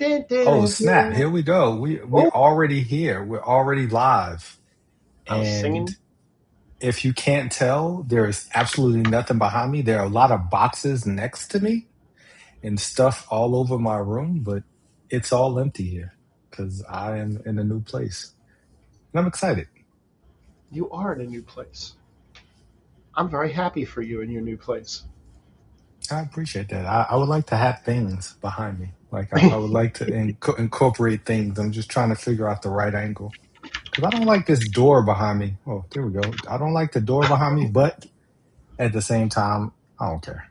Dun, Oh dun, snap! dun. Here we go. We're Oh, already here. We're already live. I was And singing. if you can't tell, there is absolutely nothing behind me. There are a lot of boxes next to me and stuff all over my room, but it's all empty here because I am in a new place. And I'm excited. You are in a new place. I'm very happy for you in your new place. I appreciate that. I would like to have things behind me. Like I would like to incorporate things. I'm just trying to figure out the right angle. Because I don't like this door behind me. Oh, there we go. I don't like the door behind me, but at the same time, I don't care.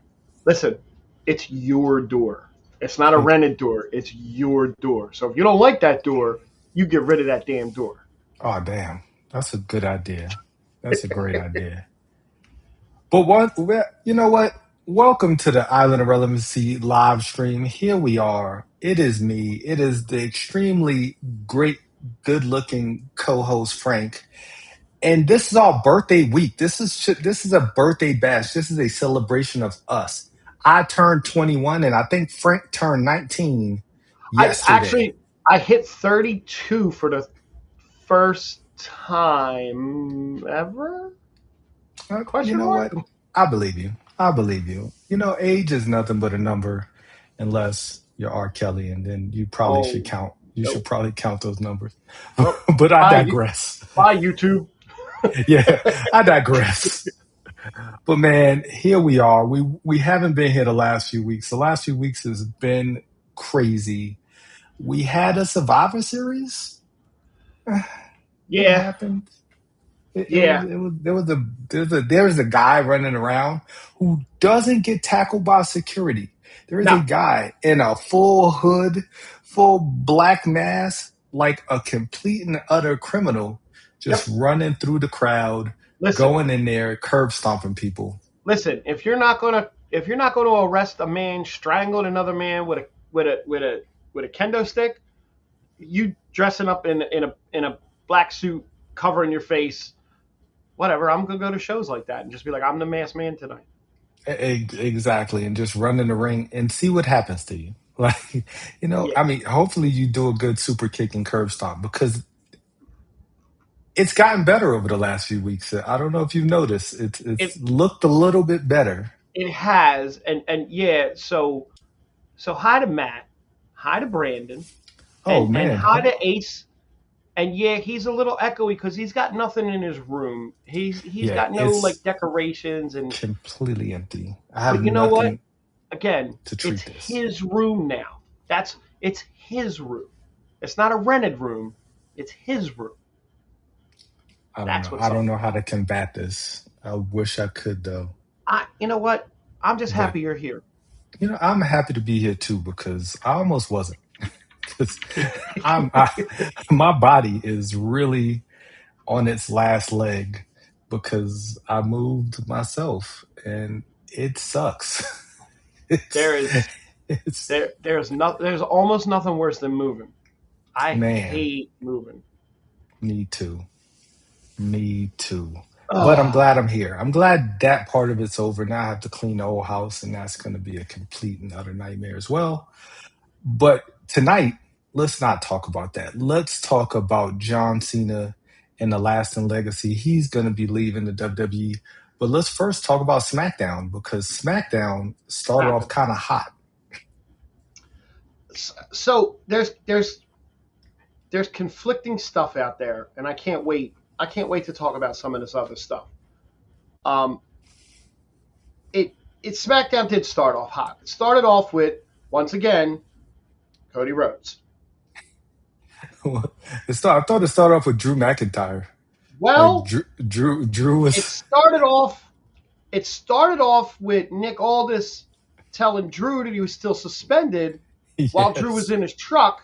Listen, it's your door. It's not a Okay. rented door. It's your door. So if you don't like that door, you get rid of that damn door. Oh, damn. That's a good idea. That's a great idea. But you know what? Welcome to the Island of Relevancy live stream. Here we are. It is me. It is the extremely great, good looking co host, Frank. And this is our birthday week. This is a birthday bash. This is a celebration of us. I turned 21 and I think Frank turned 19 I yesterday. actually I hit 32 for the first time ever? You Question know mark? what? I believe you. I believe you. You know, age is nothing but a number unless you're R. Kelly, and then you probably Oh should count. You should no. probably count those numbers. Well, But I bye, digress. bye, YouTube. Yeah, I digress. But man, here we are. We haven't been here the last few weeks. The last few weeks has been crazy. We had a Survivor Series. It Yeah, happened. yeah. It was there was a guy running around who doesn't get tackled by security. There is a No. guy in a full hood, full black mask, like a complete and utter criminal, just Yep. running through the crowd, Listen, going in there, curb stomping people. listen. If you're not gonna arrest a man strangling another man with a kendo stick, you dressing up in a black suit, covering your face, whatever. I'm gonna go to shows like that and just be like, I'm the masked man tonight. Exactly, and just run in the ring and see what happens to you. Like, Yeah. I mean, hopefully you do a good super kick and curb stomp because it's gotten better over the last few weeks. I don't know if you've noticed. It's It looked a little bit better. it has, and yeah. So hi to Matt, hi to Brandon, Oh and man, hi to Ace. And yeah, he's a little echoey because he's got nothing in his room. He's yeah, got no like it's decorations and. completely empty. I have But you know what? nothing Again, to it's treat this. his room now. It's his room. It's not a rented room. It's his room. I don't That's know. what's I don't up. know how to combat this. I wish I could though. You know what? I'm just But happy you're here. I'm happy to be here too because I almost wasn't. Because I, my body is really on its last leg because I moved myself and it sucks. it's There is it's there's almost nothing worse than moving. I man, hate moving. me too. Me too. But I'm Oh, glad I'm here. I'm glad that part of it's over. Now I have to clean the whole house, and that's going to be a complete and utter nightmare as well. But tonight, let's not talk about that. Let's talk about John Cena and the lasting legacy. He's going to be leaving the WWE. But let's first talk about SmackDown because SmackDown started off SmackDown. kind of hot. So there's conflicting stuff out there, and I can't wait. I can't wait to talk about some of this other stuff. Um, it SmackDown did start off hot. It started off with once again Cody Rhodes. I thought it started off with Drew McIntyre. Like Well, Drew it was, started off it started off with Nick Aldis telling Drew that he was still suspended while Drew was yes, in his truck,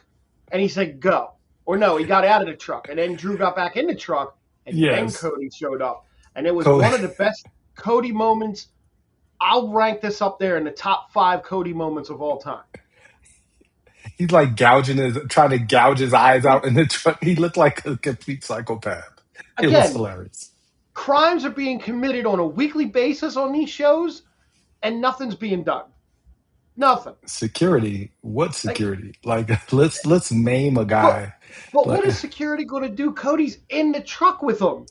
and he said go. Or no, he got out of the truck, and then Drew got back in the truck, and then yes. Cody showed up, and it was Cody, one of the best Cody moments. I'll rank this up there in the top 5 Cody moments of all time. he's like trying to gouge his eyes out in the truck. He looked like a complete psychopath. It was Again, hilarious. crimes are being committed on a weekly basis on these shows, and nothing's being done. Nothing. Security? What Like, security? Like let's name a but guy. but what Like is security going to do? Cody's in the truck with him.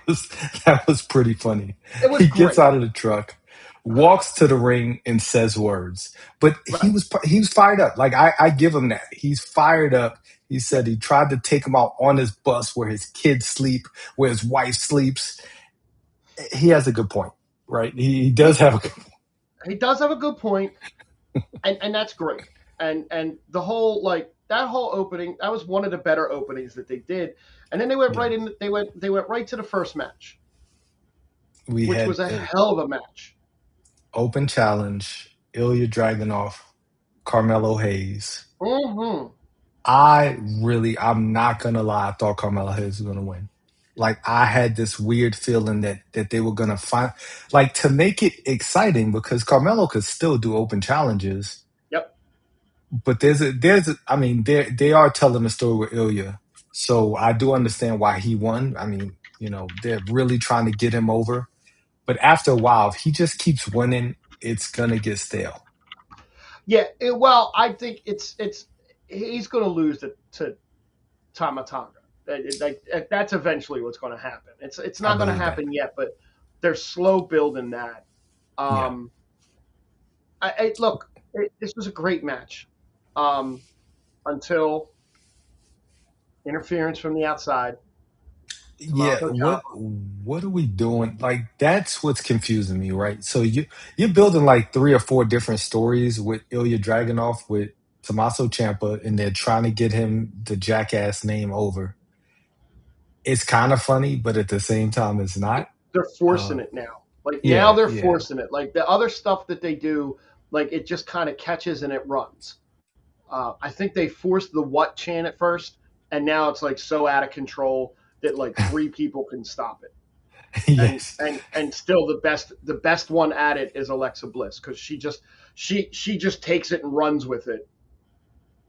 was, that was pretty funny. It was He gets great. out of the truck, walks to the ring, and says words. But Right. he was fired up. Like I give him that. He's fired up. He Yeah. said he tried to take him out on his bus where his kids sleep, where his wife sleeps. He has a good point, right? He does He have a good point. he does have a good point, and that's great. And the whole like that whole opening, that was one of the better openings that they did. And then they went Yeah. right in. They went right to the first match, We which had was a hell of a match. open challenge, Ilya Dragunov, Carmelo Hayes. Mm-hmm. I'm not gonna lie, I thought Carmelo Hayes was gonna win. Like I had this weird feeling that they were gonna find, like, to make it exciting, because Carmelo could still do open challenges, Yep. but I mean they are telling a story with Ilya, so I do understand why he won. I mean, they're really trying to get him over, but after a while, if he just keeps winning, it's gonna get stale. Yeah. Well, I think it's he's going to lose to Tamatanga. That's eventually what's going to happen. It's I not going to believe that. happen yet, but they're slow building that. Yeah. Um, look, this was a great match until interference from the outside. Yeah, Tommaso Ciampa. what are we doing? Like that's what's confusing me, right? So you're building like three or four different stories with Ilya Dragunov, with Tommaso Ciampa, and they're trying to get him the jackass name over. It's kind of funny, but at the same time, it's not. They're forcing Uh, it now. Like now yeah, they're yeah, forcing it. Like the other stuff that they do, like it just kind of catches and it runs. I think they forced the what chant at first, and now it's like so out of control that like three people can stop it. And yes, and still the best one at it is Alexa Bliss because she just takes it and runs with it,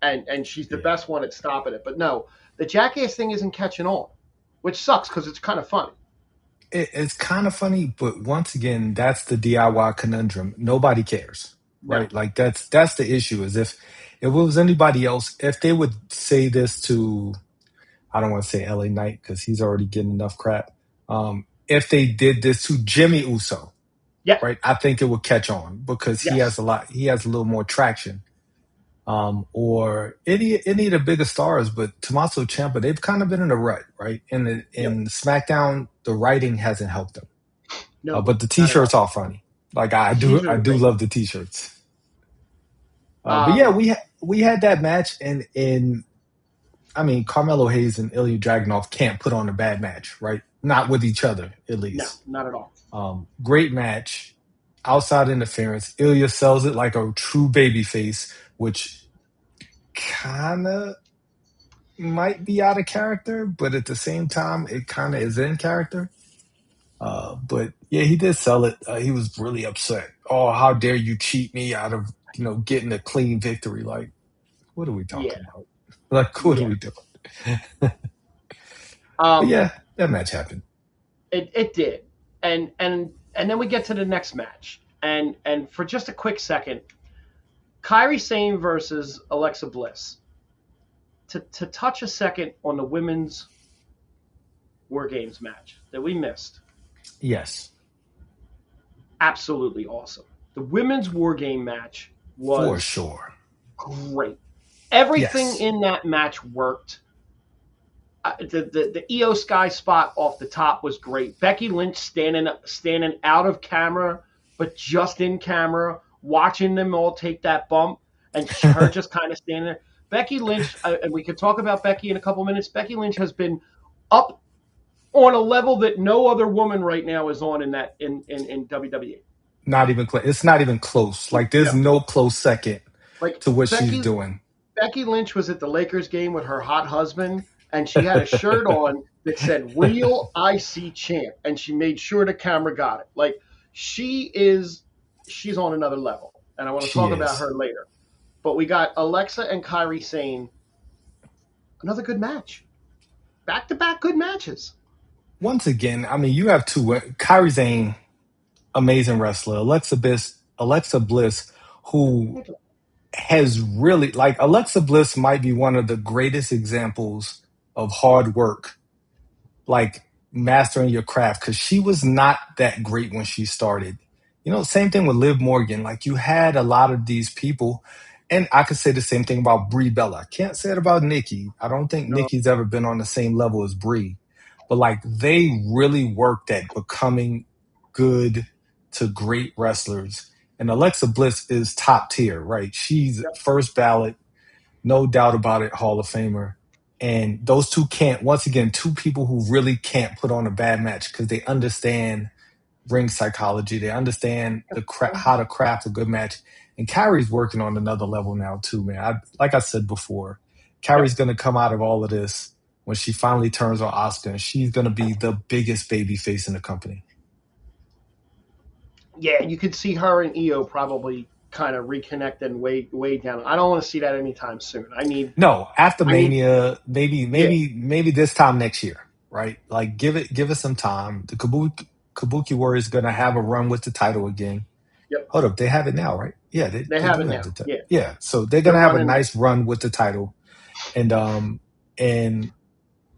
and she's the yeah. best one at stopping it. But no, the jackass thing isn't catching on, which sucks because it's kind of funny. It's kind of funny, but once again, that's the DIY conundrum. Nobody cares, No, right? Like that's the issue. Is if it was anybody else, if they would say this to, I don't want to say LA Knight because he's already getting enough crap. If they did this to Jimmy Uso, yeah, right, I think it would catch on because yes, he has a little more traction. Or any of the bigger stars, but Tommaso Ciampa, they've kind of been in a rut, right? yep, In SmackDown, the writing hasn't helped them, no, but the not at T-shirts all. are funny. Like T-shirt I are do great. love the T-shirts. But yeah, Um, we had that match, and I mean, Carmelo Hayes and Ilya Dragunov can't put on a bad match, right? Not with each other, at no, least. not at all. Great match. Outside interference. Ilya sells it like a true babyface, which kind of might be out of character, but at the same time, it kind of is in character. But yeah, he did sell it. He was really upset. Oh, how dare you cheat me out of getting a clean victory? Like, what are we Yeah, talking about? Like, what are yeah. we doing? But Um, yeah, that match happened. it did, and then we get to the next match, and for just a quick second, Kairi Sane versus Alexa Bliss. To touch a second on the women's War Games match that we missed. Yes, Absolutely awesome. The women's War Game match for was sure. great. Everything Yes. in that match worked. The Io Sky spot off the top was great. Becky Lynch standing out of camera, but just in camera, watching them all take that bump, and her just kind of standing there. Becky Lynch, and we could talk about Becky in a couple minutes. Becky Lynch has been up on a level that no other woman right now is on in WWE. Not even close. It's not even close. Like, there's No, no close second like to what she's Becky doing. Becky Lynch was at the Lakers game with her hot husband, and she had a shirt on that said "Real IC Champ," and she made sure the camera got it. Like she's on another level, and I want to She talk about is. her later. But we got Alexa and Kairi Sane, another good match, back to back good matches. Once again, I mean, you have two. Kairi Sane, amazing wrestler. Alexa Bliss, Alexa Bliss, who has really, like, Alexa Bliss might be one of the greatest examples of hard work, like mastering your craft, because she was not that great when she started. Same thing with Liv Morgan. Like, you had a lot of these people, and I could say the same thing about Brie Bella. I can't say it about Nikki. I don't think No, Nikki's ever been on the same level as Brie, but like they really worked at becoming good to great wrestlers. And Alexa Bliss is top tier, right? She's yeah, first ballot, no doubt about it, Hall of Famer. And those two can't, once again, two people who really can't put on a bad match because they understand ring psychology. They understand how to craft a good match. And Kyrie's working on another level now too, man. Like I said before, yeah, Kyrie's going to come out of all of this when she finally turns on Oscar, and she's going to be the biggest baby face in the company. yeah. You could see her and Io probably kind of reconnect and way down. I don't want to see that anytime soon. No, after I need, Mania, maybe yeah, maybe this time next year, right? Like give it some time. The Kabuki Warriors going to have a run with the title again. yep. Hold up, they have it now, right? Yeah, They they have do it have now. the title. Yeah, Yeah, so they're they're gonna have a running. nice run with the title, and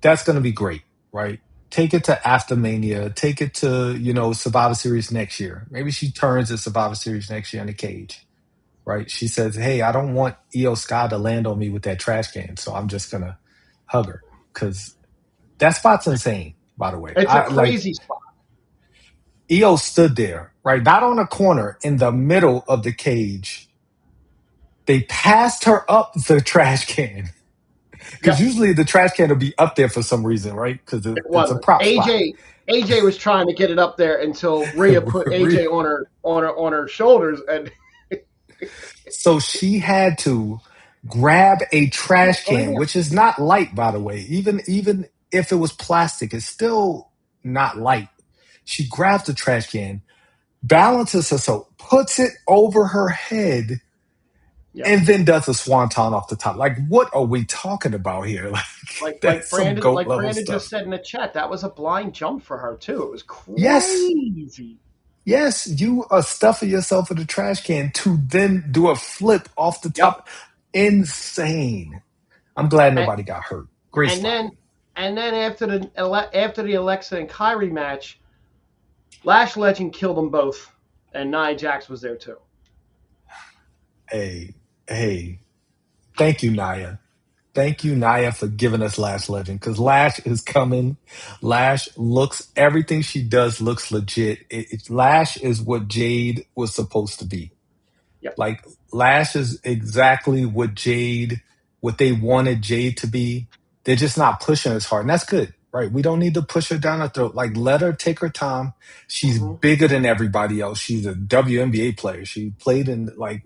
that's gonna be great, right? Take it to after Mania. Take it to Survivor Series next year. Maybe she turns at Survivor Series next year in the cage, right? She says, "Hey, I don't want Io Sky to land on me with that trash can, so I'm just gonna hug her because that spot's insane." By the way, It's a I like crazy spot. Io stood there, right, not on a corner, in the middle of the cage. They passed her up the trash can because Yep, usually the trash can will be up there for some reason, right? Because it it's a wasn't. prop spot. AJ was trying to get it up there until Rhea put AJ on her shoulders, and So she had to grab a trash lay can, down. which is not light, by the way. Even if it was plastic, it's still not light. She grabs the trash can, balances herself, puts it over her head, Yep. and then does a swanton off the top. Like, what are we talking about here? Like, that's some goat Like level Brandon just stuff. said in the chat, that was a blind jump for her too. It was Yes, crazy. yes, you are stuffing yourself in a trash can to then do a flip off the Yep. top. Insane. I'm glad And, nobody got hurt. Great and spot. then after the Alexa and Kyrie match, Lash Legend killed them both, and Nia Jax was there too. Hey, hey, thank you, Naya. Thank you, Naya, for giving us Lash Legend, because Lash is coming. Lash looks, everything she does looks legit. Lash is what Jade was supposed to be. Yep. Like, Lash is exactly what they wanted Jade to be. They're just not pushing as hard. And that's good, right? We don't need to push her down her throat. Like, let her take her time. She's Mm-hmm. bigger than everybody else. She's a WNBA player. She played in, like,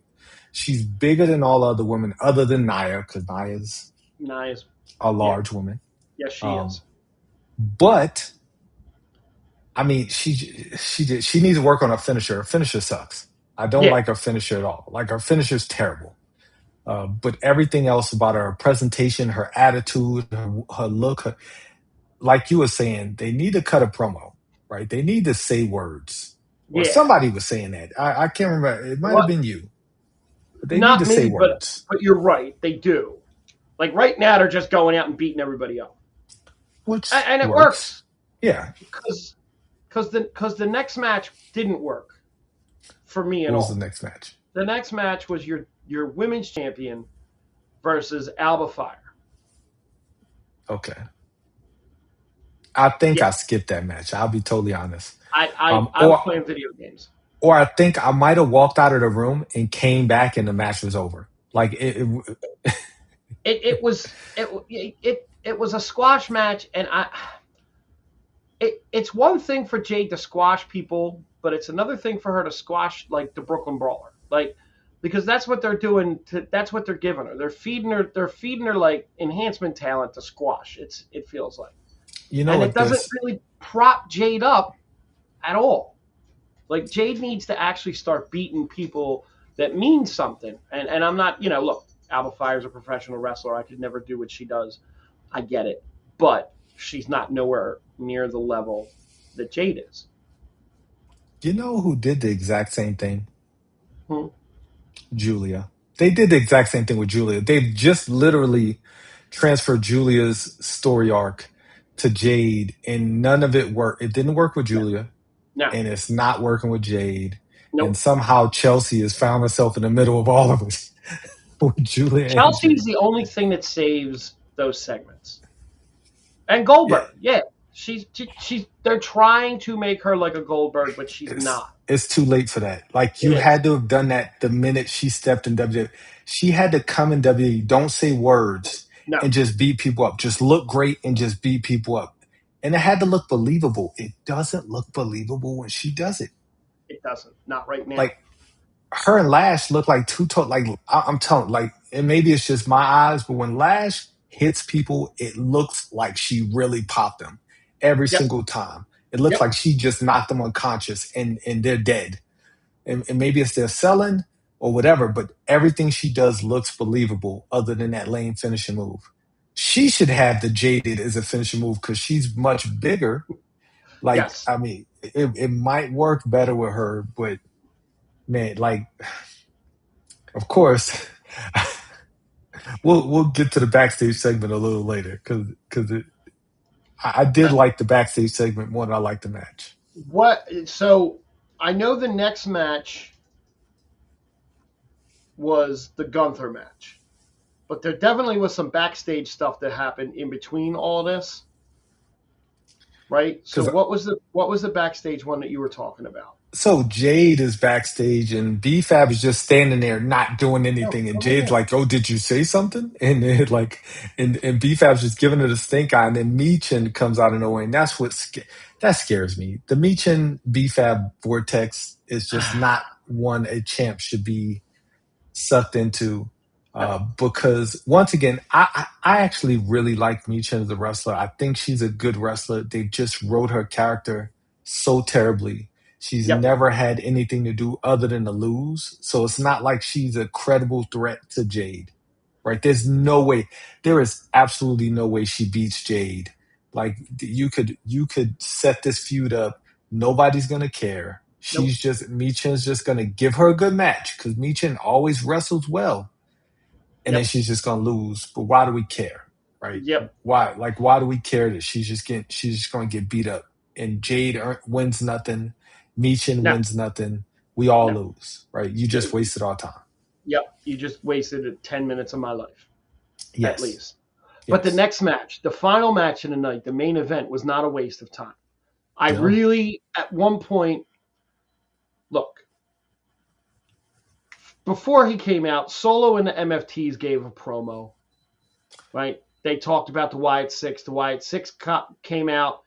she's bigger than all other women other than Nia, because Nia's Nia's, a yeah, large woman. yes, she Um, is. but I mean, she needs to work on her finisher. Her finisher sucks. I don't Yeah, like her finisher at all. Like, her finisher's terrible. But everything else about her presentation, her attitude, her look, like you were saying, they need to cut a promo, right? They need to say words. Or yeah. somebody was saying that. I can't remember. It might have What? been you. But they need Not to say me, words. but you're right. They do. Like right now, they're just going out and beating everybody up, Which and it works. works Yeah. because the next match didn't work for me at What was the all. next match? The next match was your women's champion versus Alba Fire. Okay. I think Yeah, I skipped that match. I'll be totally honest. I was Or playing video games. I think I might have walked out of the room and came back and the match was over. Like It was a squash match, and it's one thing for Jade to squash people, but it's another thing for her to squash like the Brooklyn Brawler, like because that's what they're doing. That's what they're giving her. They're feeding her. They're feeding her like enhancement talent to squash. It feels like, you know and it what doesn't this really prop Jade up at all. Like Jade needs to actually start beating people that mean something. And I'm not, look, Alba Fire's a professional wrestler. I could never do what she does. I get it, but she's not nowhere near the level that Jade is. you know who did the exact same thing? Hmm. Julia. They did the exact same thing with Julia. They've just literally transferred Julia's story arc to Jade, and none of it worked. It didn't work with No, Julia, no, and it's not working with Jade. And nope. somehow Chelsea has found herself in the middle of all of it with Julia and Chelsea's Jade. the only thing that saves those segments. And Yeah, Goldberg, yeah, she's. They're trying to make her like a Goldberg, but she's it's not. it's too late for that. Like It you is. had to have done that the minute she stepped in WWE. She had to come in WWE, don't say words, No, and just beat people up. Just look great and just beat people up. And it had to look believable. It doesn't look believable when she does it. it doesn't. Not right now. Like her and Lash look like like I'm telling, like, and maybe it's just my eyes, but when Lash hits people, it looks like she really popped them every Yep, single time. It looks yep, like she just knocked them unconscious and they're dead. And maybe it's their selling or whatever, but everything she does looks believable other than that lame finishing move. She should have the Jaded as a finishing move because she's much bigger. Like, yes. I mean, it might work better with her, but man, like, of course, we'll get to the backstage segment a little later because I Uh, did like the backstage segment more than I liked the match. what? So I know the next match was the Gunther match, but there definitely was some backstage stuff that happened in between all this, right? So Because what was the backstage one that you were talking about? so Jade is backstage and BFAB is just standing there not doing No, anything. And come Jade's here. like, "Oh, did you say something?" And then like, and BFAB's just giving her the stink eye. And then Meechin comes out of nowhere. And that's that scares me. The Meechin BFAB vortex is just not one a champ should be sucked into. No, Because once again, I actually really like Michin as a wrestler. I think she's a good wrestler. They just wrote her character so terribly. She's yep, never had anything to do other than to lose. So it's not like she's a credible threat to Jade, right? There's no way. There is absolutely no way she beats Jade. Like you could set this feud up. Nobody's gonna care. nope, She's just Michin's just gonna give her a good match because Michin always wrestles well, and then yep, she's just gonna lose. But why do we care, right? yep. Why? Like, why do we care that she's just gonna get beat up and Jade wins nothing, Michin No, wins nothing. We all no. lose, right? You Yeah, just wasted our time. yep. You just wasted 10 minutes of my life, at Yes, least. But the yes, next match, the final match of the night, the main event, was not a waste of time. I no, really, at one point, look, before he came out, Solo and the MFTs gave a promo, right? They talked about the Wyatt Six. The Wyatt Six came out.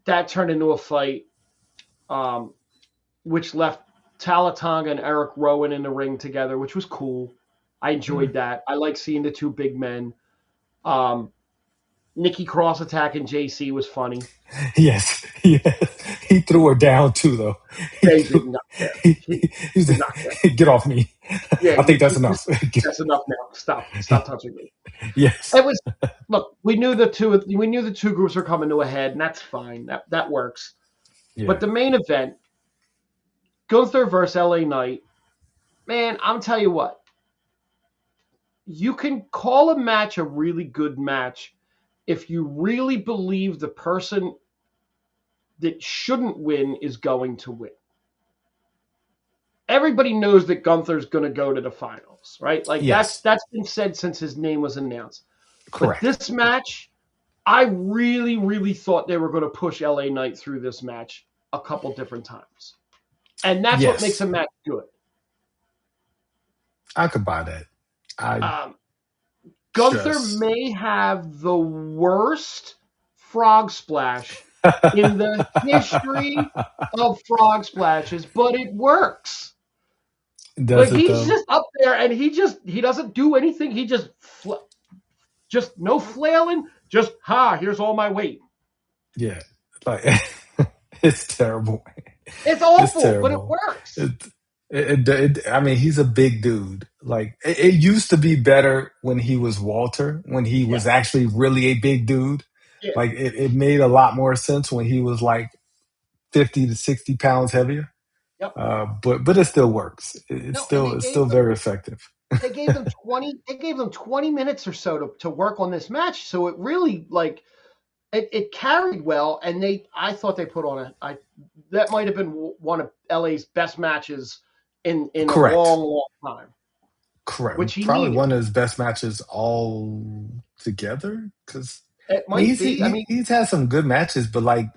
That turned into a fight, um, which left Talatonga and Eric Rowan in the ring together, which was cool. I enjoyed that. I like seeing the two big men. Um, Nikki Cross attacking JC was funny. yes, yes. He threw her down too, though. He Yeah, he threw. did not care. He, He he's did not care. get off me. Yeah, I think that's enough. that's enough now. Stop touching me. Yes, It was look. We knew the two groups were coming to a head, and that's fine. That works. But yeah, the main event, Gunther versus LA Knight, man, I'm tell you what. You can call a match a really good match if you really believe the person that shouldn't win is going to win. Everybody knows that Gunther's going to go to the finals, right? Like that's yes, that's been said since his name was announced. But correct. this match, I really, really thought they were going to push LA Knight through this match a couple different times. And that's what makes Yes, a match good. I could buy that. I Um, Gunther just may have the worst frog splash in the history of frog splashes, but it works. does Like it he's though. just up there and he doesn't do anything. He just no flailing, just here's all my weight. Yeah, like it's terrible. It's It's awful, but it terrible. works. It, I mean, he's a big dude. Like it used to be better when he was Walter, when he Yeah, was actually really a big dude. yeah, Like it made a lot more sense when he was like 50 to 60 pounds heavier. Yep. But it still works. No, and It's still very effective. they gave them 20 minutes or so to work on this match. So it really like it carried well, and I thought they put on that might have been one of LA's best matches in a Correct. long time, Correct. which he Probably needed. one of his best matches all together. Because It I mean, might be. I mean, he's had some good matches, but like,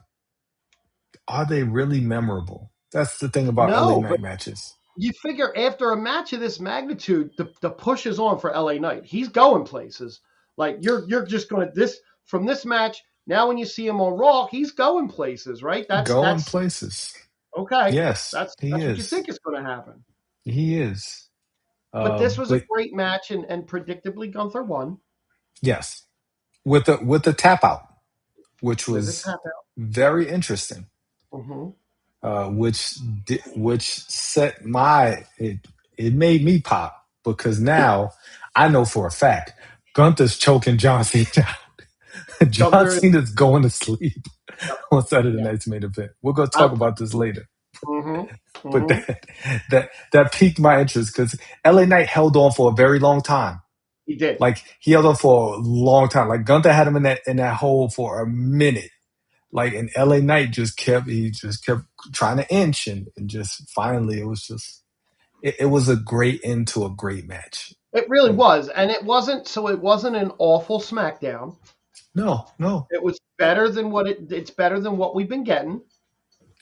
are they really memorable? That's the thing about LA no, but Knight matches. you figure after a match of this magnitude, the push is on for LA Knight. He's going places. Like you're just going to this from this match. Now when you see him on Raw, he's going places, right? Going That's places. okay. Yes, he That's what you is. think is going to happen. He is. But this was a But great match, and predictably Gunther won yes, with the tap out, which with a was tap out. very interesting. Mm-hmm. Which set it made me pop because now I know for a fact Gunther's choking John Cena out. John Gunther, Cena's going to sleep yep, on Saturday yeah. night's main event. We're going to talk I, about this later, mm-hmm, but mm-hmm. that piqued my interest because LA Knight held on for a very long time. He did. Like he held on for a long time. Like Gunther had him in that hole for a minute. Like and LA Knight he just kept trying to inch and just finally it was a great end to a great match. It really And was, and it wasn't an awful SmackDown. no. It was better than it's better than what we've been getting,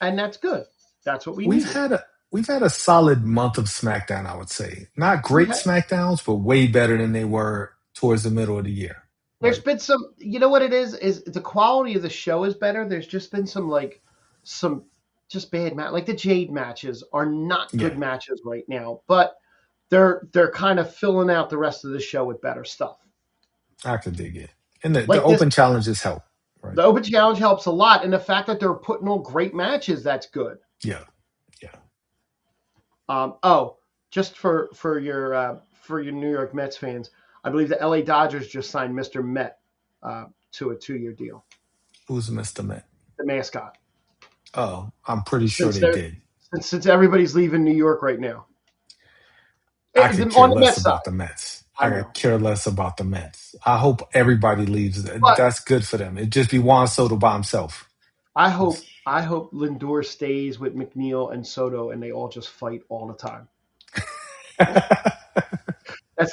and that's good. That's what we We've needed. had a we've had a solid month of SmackDown, I would say. Not We great had SmackDowns, but way better than they were towards the middle of the year. There's Right. been some, you know what it is the quality of the show is better. There's just been some just bad match. Like the Jade matches are not Yeah, good matches right now, but they're kind of filling out the rest of the show with better stuff. I could dig it. And the Like this, open challenges help. Right. the Open Challenge helps a lot, and the fact that they're putting on great matches, that's good. Yeah. Yeah. Oh, just for your New York Mets fans, I believe the LA Dodgers just signed Mr. Met to a 2-year deal. Who's Mr. Met? The mascot. Oh, I'm pretty sure Since they they're did. since everybody's leaving New York right now. I could care On the less Mets about side, the Mets. I I could know. care less about the Mets. I hope everybody leaves. But That's good for them. It'd just be Juan Soto by himself. I hope Lindor stays with McNeil and Soto and they all just fight all the time.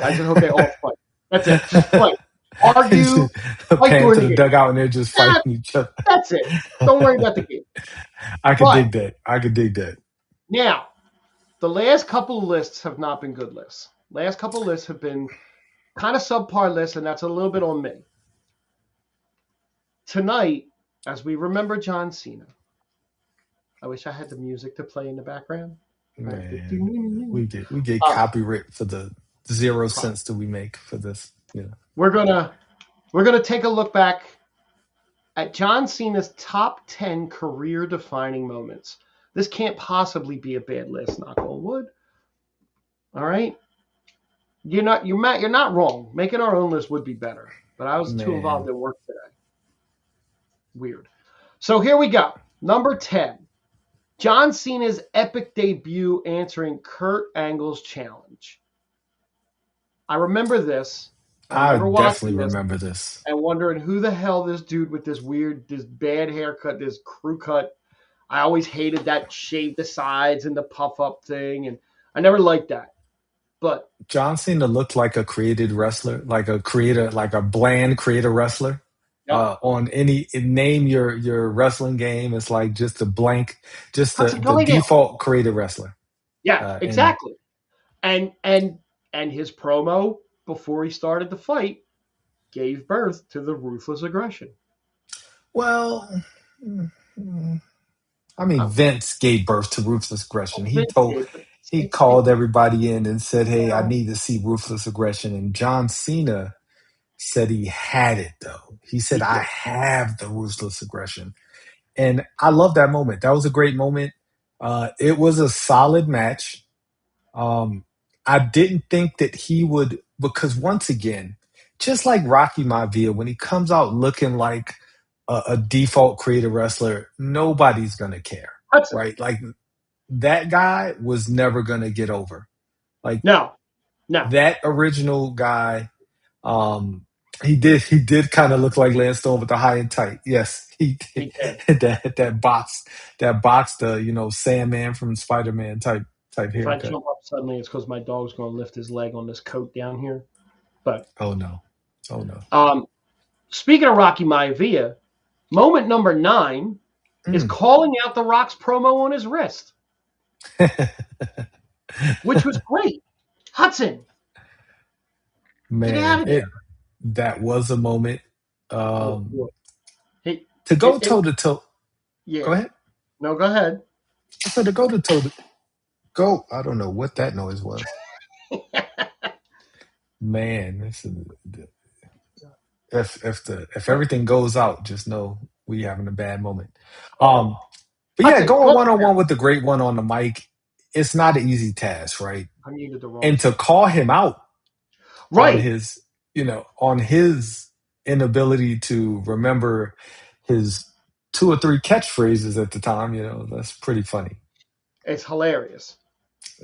I just hope they all fight. That's it. Just fight. Argue, fight Pan during to the the game. dugout and they're just That, fighting each other. that's it. Don't worry about the game. I could But dig that. I could dig that. now, the last couple of lists have not been good lists. Last couple of lists have been kind of subpar lists, and that's a little bit on me. Tonight, as we remember John Cena, I wish I had the music to play in the background. Man, we get Uh, copyright for the 0 cents pro- that we make for this. Yeah. we're gonna take a look back at John Cena's top 10 career defining moments. This can't possibly be a bad list, knock on wood. All right. You're not wrong. Making our own list would be better, but I was too involved Man. in work today. Weird. So here we go. Number 10. John Cena's epic debut answering Kurt Angle's challenge. I remember this. I I remember definitely watching this remember this. and wondering who the hell this dude with this bad haircut, this crew cut. I always hated that shave the sides and the puff up thing, and I never liked that. But John Cena looked like a created wrestler, like a creator, like a bland creator wrestler. yep, On any name your wrestling game, it's like just a blank, just that's the the idea. default created wrestler. Yeah, And exactly. And his promo before he started the fight gave birth to the ruthless aggression. well, mm, mm, I mean, Um, Vince gave birth to ruthless aggression. Vince did, but He it's called everybody in and said, "Hey, I well, need to see ruthless aggression." And John Cena said he had it though. He said, he "I did. have the ruthless aggression." And I love that moment. That was a great moment. It was a solid match. Um, I didn't think that he would, because once again, just like Rocky Maivia, when he comes out looking like a default creative wrestler, nobody's gonna care, Hudson. right? Like that guy was never gonna get over. Like No, no, that original guy, um, he did kind of look like Lance Stone with the high and tight. Yes, he he did. did. That box the Sandman from Spider-Man type If I haircut. jump up suddenly, it's because my dog's going to lift his leg on this coat down here. But Oh no. Oh no. um, speaking of Rocky Maivia, moment number 9 is Mm. calling out The Rock's promo on his wrist, which was great. Hudson, get out Man, of it there. that was a moment. Oh, Um, boy. It, to go it, toe to toe. Go yeah. ahead. No, go ahead. I said to go to toe to go. I don't know what that noise was. Man, if everything goes out, just know we having a bad moment. Oh, Um, but yeah, Hudson, going calm one on down. one with the great one on the mic, it's not an easy task, right? I muted the wrong And to thing. call him out on Right. his inability to remember his two or three catchphrases at the time, that's pretty funny. It's hilarious.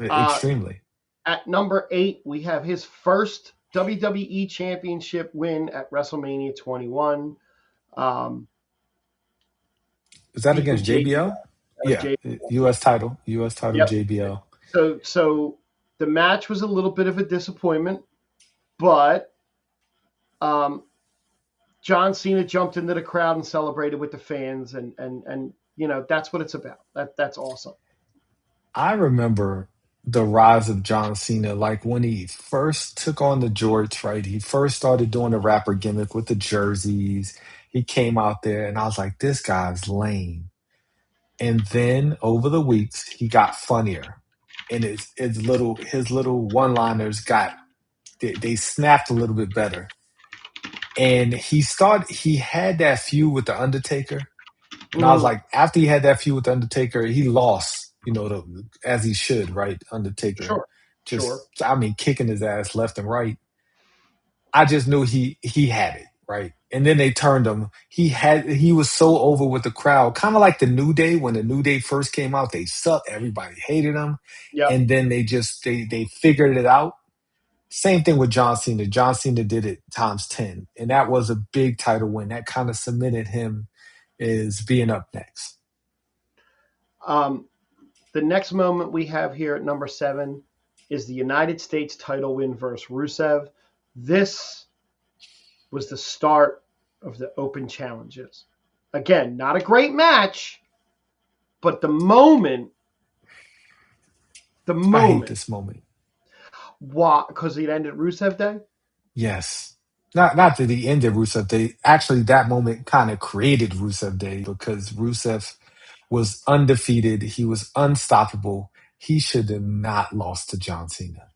Uh, Extremely. at number 8, we have his first WWE Championship win at WrestleMania 21. Um, Is that beating against JBL. JBL? That was Yeah, JBL. U.S. title, Yep. JBL. So the match was a little bit of a disappointment, but um, John Cena jumped into the crowd and celebrated with the fans, and that's what it's about. That's awesome. I remember the rise of John Cena, like when he first took on the jorts, right? He first started doing the rapper gimmick with the jerseys. He came out there, and I was like, this guy's lame. And then over the weeks, he got funnier, and his little one-liners they snapped a little bit better. And he had that feud with the Undertaker. And I was Mm, like, after he had that feud with Undertaker, he lost, as he should, right? Undertaker, sure, sure. just, I mean, kicking his ass left and right. I just knew he had it, right? And then they turned him. He was so over with the crowd, kind of like the New Day. When the New Day first came out, they sucked. Everybody hated him, Yep. and then they figured it out. Same thing with John Cena. John Cena did it times 10, and that was a big title win. That kind of cemented him as being up next. Um, the next moment we have here at number 7 is the United States title win versus Rusev. This was the start of the open challenges. Again, not a great match, but the moment, the I hate moment, this moment. why? Because it ended Rusev Day? Yes. Not that he ended Rusev Day. Actually, that moment kind of created Rusev Day because Rusev was undefeated. He was unstoppable. He should have not lost to John Cena.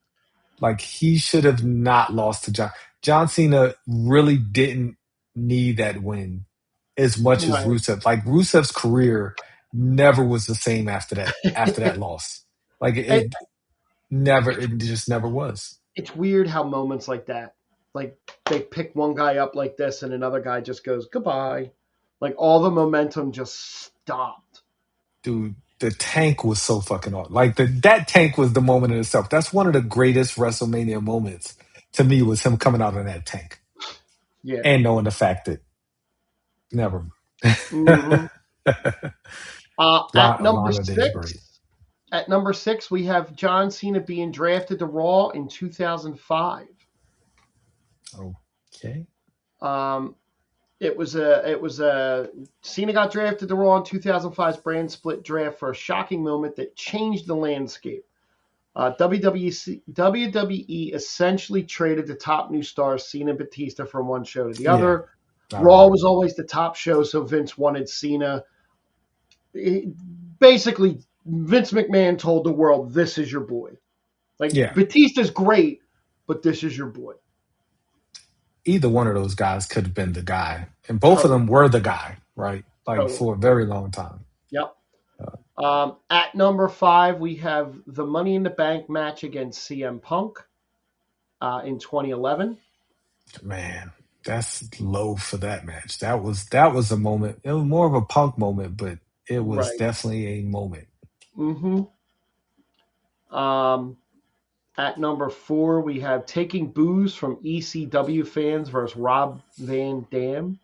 Like he should have not lost to John. John Cena really didn't need that win as much as Right. Rusev. Like Rusev's career never was the same after that loss. Like it, it just never was. it's weird how moments like that, like they pick one guy up like this and another guy just goes goodbye. Like all the momentum just stopped. Dude, the tank was so fucking awesome. Like that tank was the moment in itself. That's one of the greatest WrestleMania moments to me was him coming out of that tank Yeah. and knowing the fact that never. Hmm. At number Lana Day is great. 6, we have John Cena being drafted to Raw in 2005. Okay. Um, it was a Cena got drafted to Raw in 2005's brand split draft for a shocking moment that changed the landscape. WWE essentially traded the top new stars Cena and Batista from one show to the Yeah, other. I Raw remember was that. always the top show, so Vince wanted Cena. Basically, Vince McMahon told the world, "This is your boy." Like Yeah. Batista's great, but this is your boy. Either one of those guys could have been the guy. And both of Totally, them were the guy, right? Like totally. for a very long time. Yep. Uh, At number 5, we have the Money in the Bank match against CM Punk in 2011. man, that's low for that match. That was a moment. It was more of a Punk moment, but it was Right. definitely a moment. Mm-hmm. At number 4, we have taking boos from ECW fans versus Rob Van Dam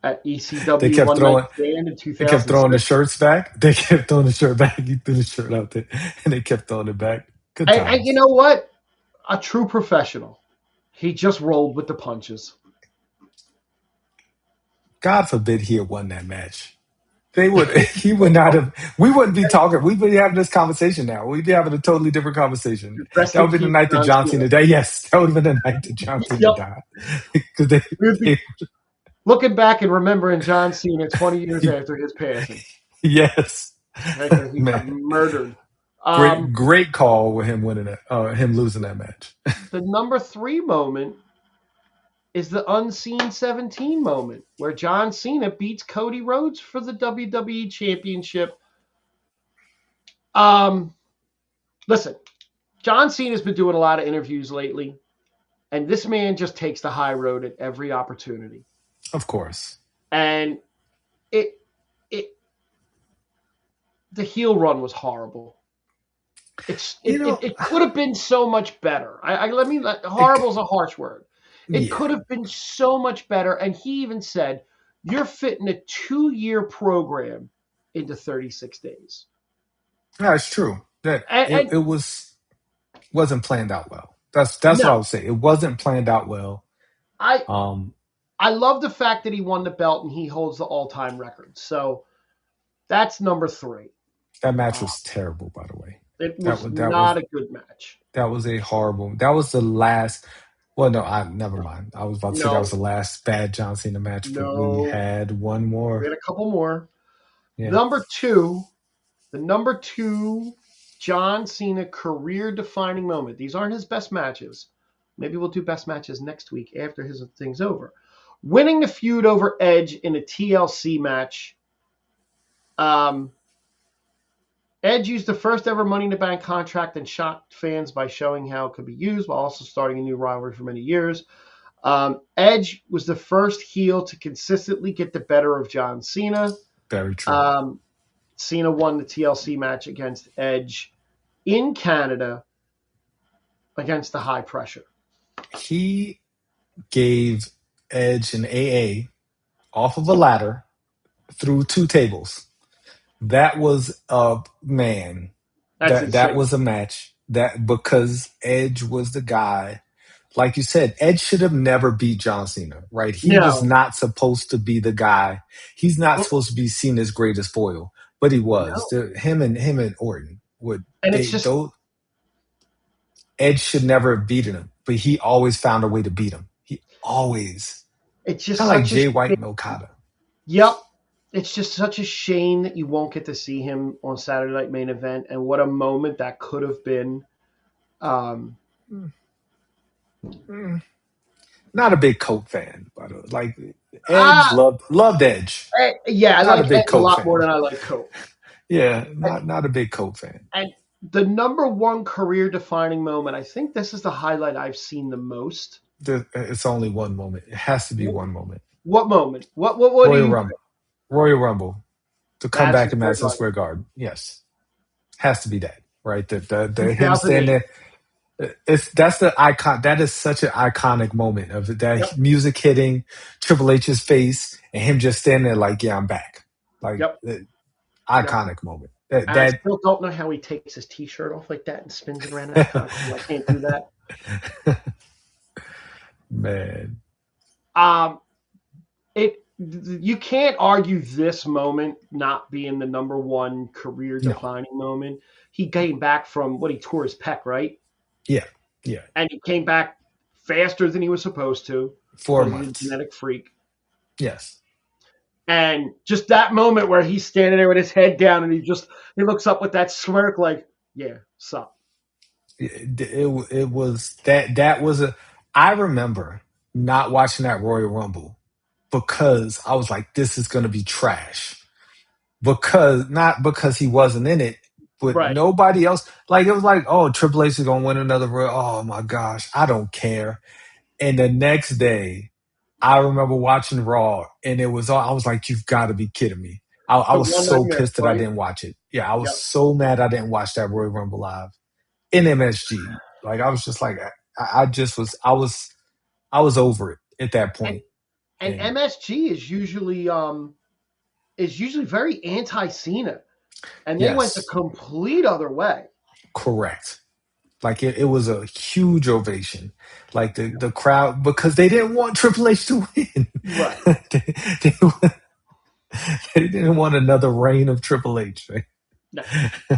at They ECW kept One Night throwing. Stand in They kept throwing the 2006. shirts back. They kept throwing the shirt back. He threw the shirt out there, and they kept throwing it back. Good And you times. know what? A true professional. He just rolled with the punches. God forbid he had won that match. They would. He would not have. We wouldn't be talking. We'd be having this conversation now. We'd be having a totally different conversation. Rest That in would be the peace, night that John John Cena Cena. died. Yes, that would have been the night that John Cena Yep. died. Because they, We'd be they, looking back and remembering John Cena 20 years after his passing, yes, after he got man, murdered. great call with him winning it. Him losing that match. The number 3 moment is the Unseen 17 moment, where John Cena beats Cody Rhodes for the WWE Championship. Listen, John Cena's been doing a lot of interviews lately, and this man just takes the high road at every opportunity. Of course. And it the heel run was horrible. It could have been so much better. Horrible is a harsh word. It Yeah, could have been so much better. And he even said, "You're fitting a 2-year program into 36 days." that's true. That And it wasn't planned out well. That's what I no, would say. It wasn't planned out well. I Um, I love the fact that he won the belt and he holds the all-time record. So that's number 3. that match Uh, was terrible, by the way. it That was was that not was a good match. that was a horrible. That was the last. Well, no, I never mind. I was about to say that was No, the last bad John Cena match, but we no. had one We more. had a couple more. Yeah, Number 2, the number 2 John Cena career defining moment. These aren't his best matches. Maybe we'll do best matches next week after his thing's over. Winning the feud over Edge in a TLC match. Edge used the first ever Money in the Bank contract and shocked fans by showing how it could be used while also starting a new rivalry for many years. Edge was the first heel to consistently get the better of John Cena. very true. Cena won the TLC match against Edge in Canada against the High Pressure. He gave Edge an AA off of a ladder through 2 tables. That was a man. That's That insane. was a match that because Edge was the guy. Like you said, Edge should have never beat John Cena, right? He was No, not supposed to be the guy. He's not supposed to be seen as greatest foil, but he was. no, Him and Orton would and it's they just those Edge should never have beaten him, but he always found a way to beat him. He always it's just kind of like such a Jay White shame. and Okada. Yep. It's just such a shame that you won't get to see him on Saturday Night Main Event, and what a moment that could have been. Um, Mm, Not a big Coke fan, by the way. Like Edge ah, loved Edge. yeah, I Not a like big Edge a Coke lot more fan. than I like Coke. Yeah, And, not a big Coke fan. and the number 1 career defining moment, I think this is the highlight I've seen the most. It's only one moment. It has to be one moment. What moment? What do Royal you? Rumble. Royal Rumble to come Madison back in Square Madison Garden, Square Garden. Yes, has to be that. Right. The him standing 2008. there. That's the icon. That is such an iconic moment of it. That Yep, music hitting Triple H's face and him just standing there like, yeah, I'm back. Like yep, yep. iconic moment. That And I that still don't know how he takes his T-shirt off like that and spins it around in that console. I can't do that. man. Um, it you can't argue this moment not being the number 1 career No. defining moment. He came back from what he tore his pec, right? Yeah. Yeah. And he came back faster than he was supposed to Four because he's a months. genetic freak. Yes. And just that moment where he's standing there with his head down and he looks up with that smirk like, yeah, sup. It was that was a. I remember not watching that Royal Rumble because I was like, this is going to be trash. Because not because he wasn't in it, but Right. nobody else. Like it was like, oh, Triple H is going to win another Royal. Oh my gosh, I don't care. And the next day, I remember watching Raw, and it was all. I was like, you've got to be kidding me. I The was one that so you pissed missed, that I right? didn't watch it. Yeah, I was Yep. so mad I didn't watch that Royal Rumble live in MSG. Like I was just like, I just was, I was over it at that And point. and And MSG is usually very anti Cena, and they went the yes, complete other way. correct. Like it was a huge ovation. Like the crowd, because they didn't want Triple H to win. Right. they, they, they didn't want another reign of Triple H. Right? No,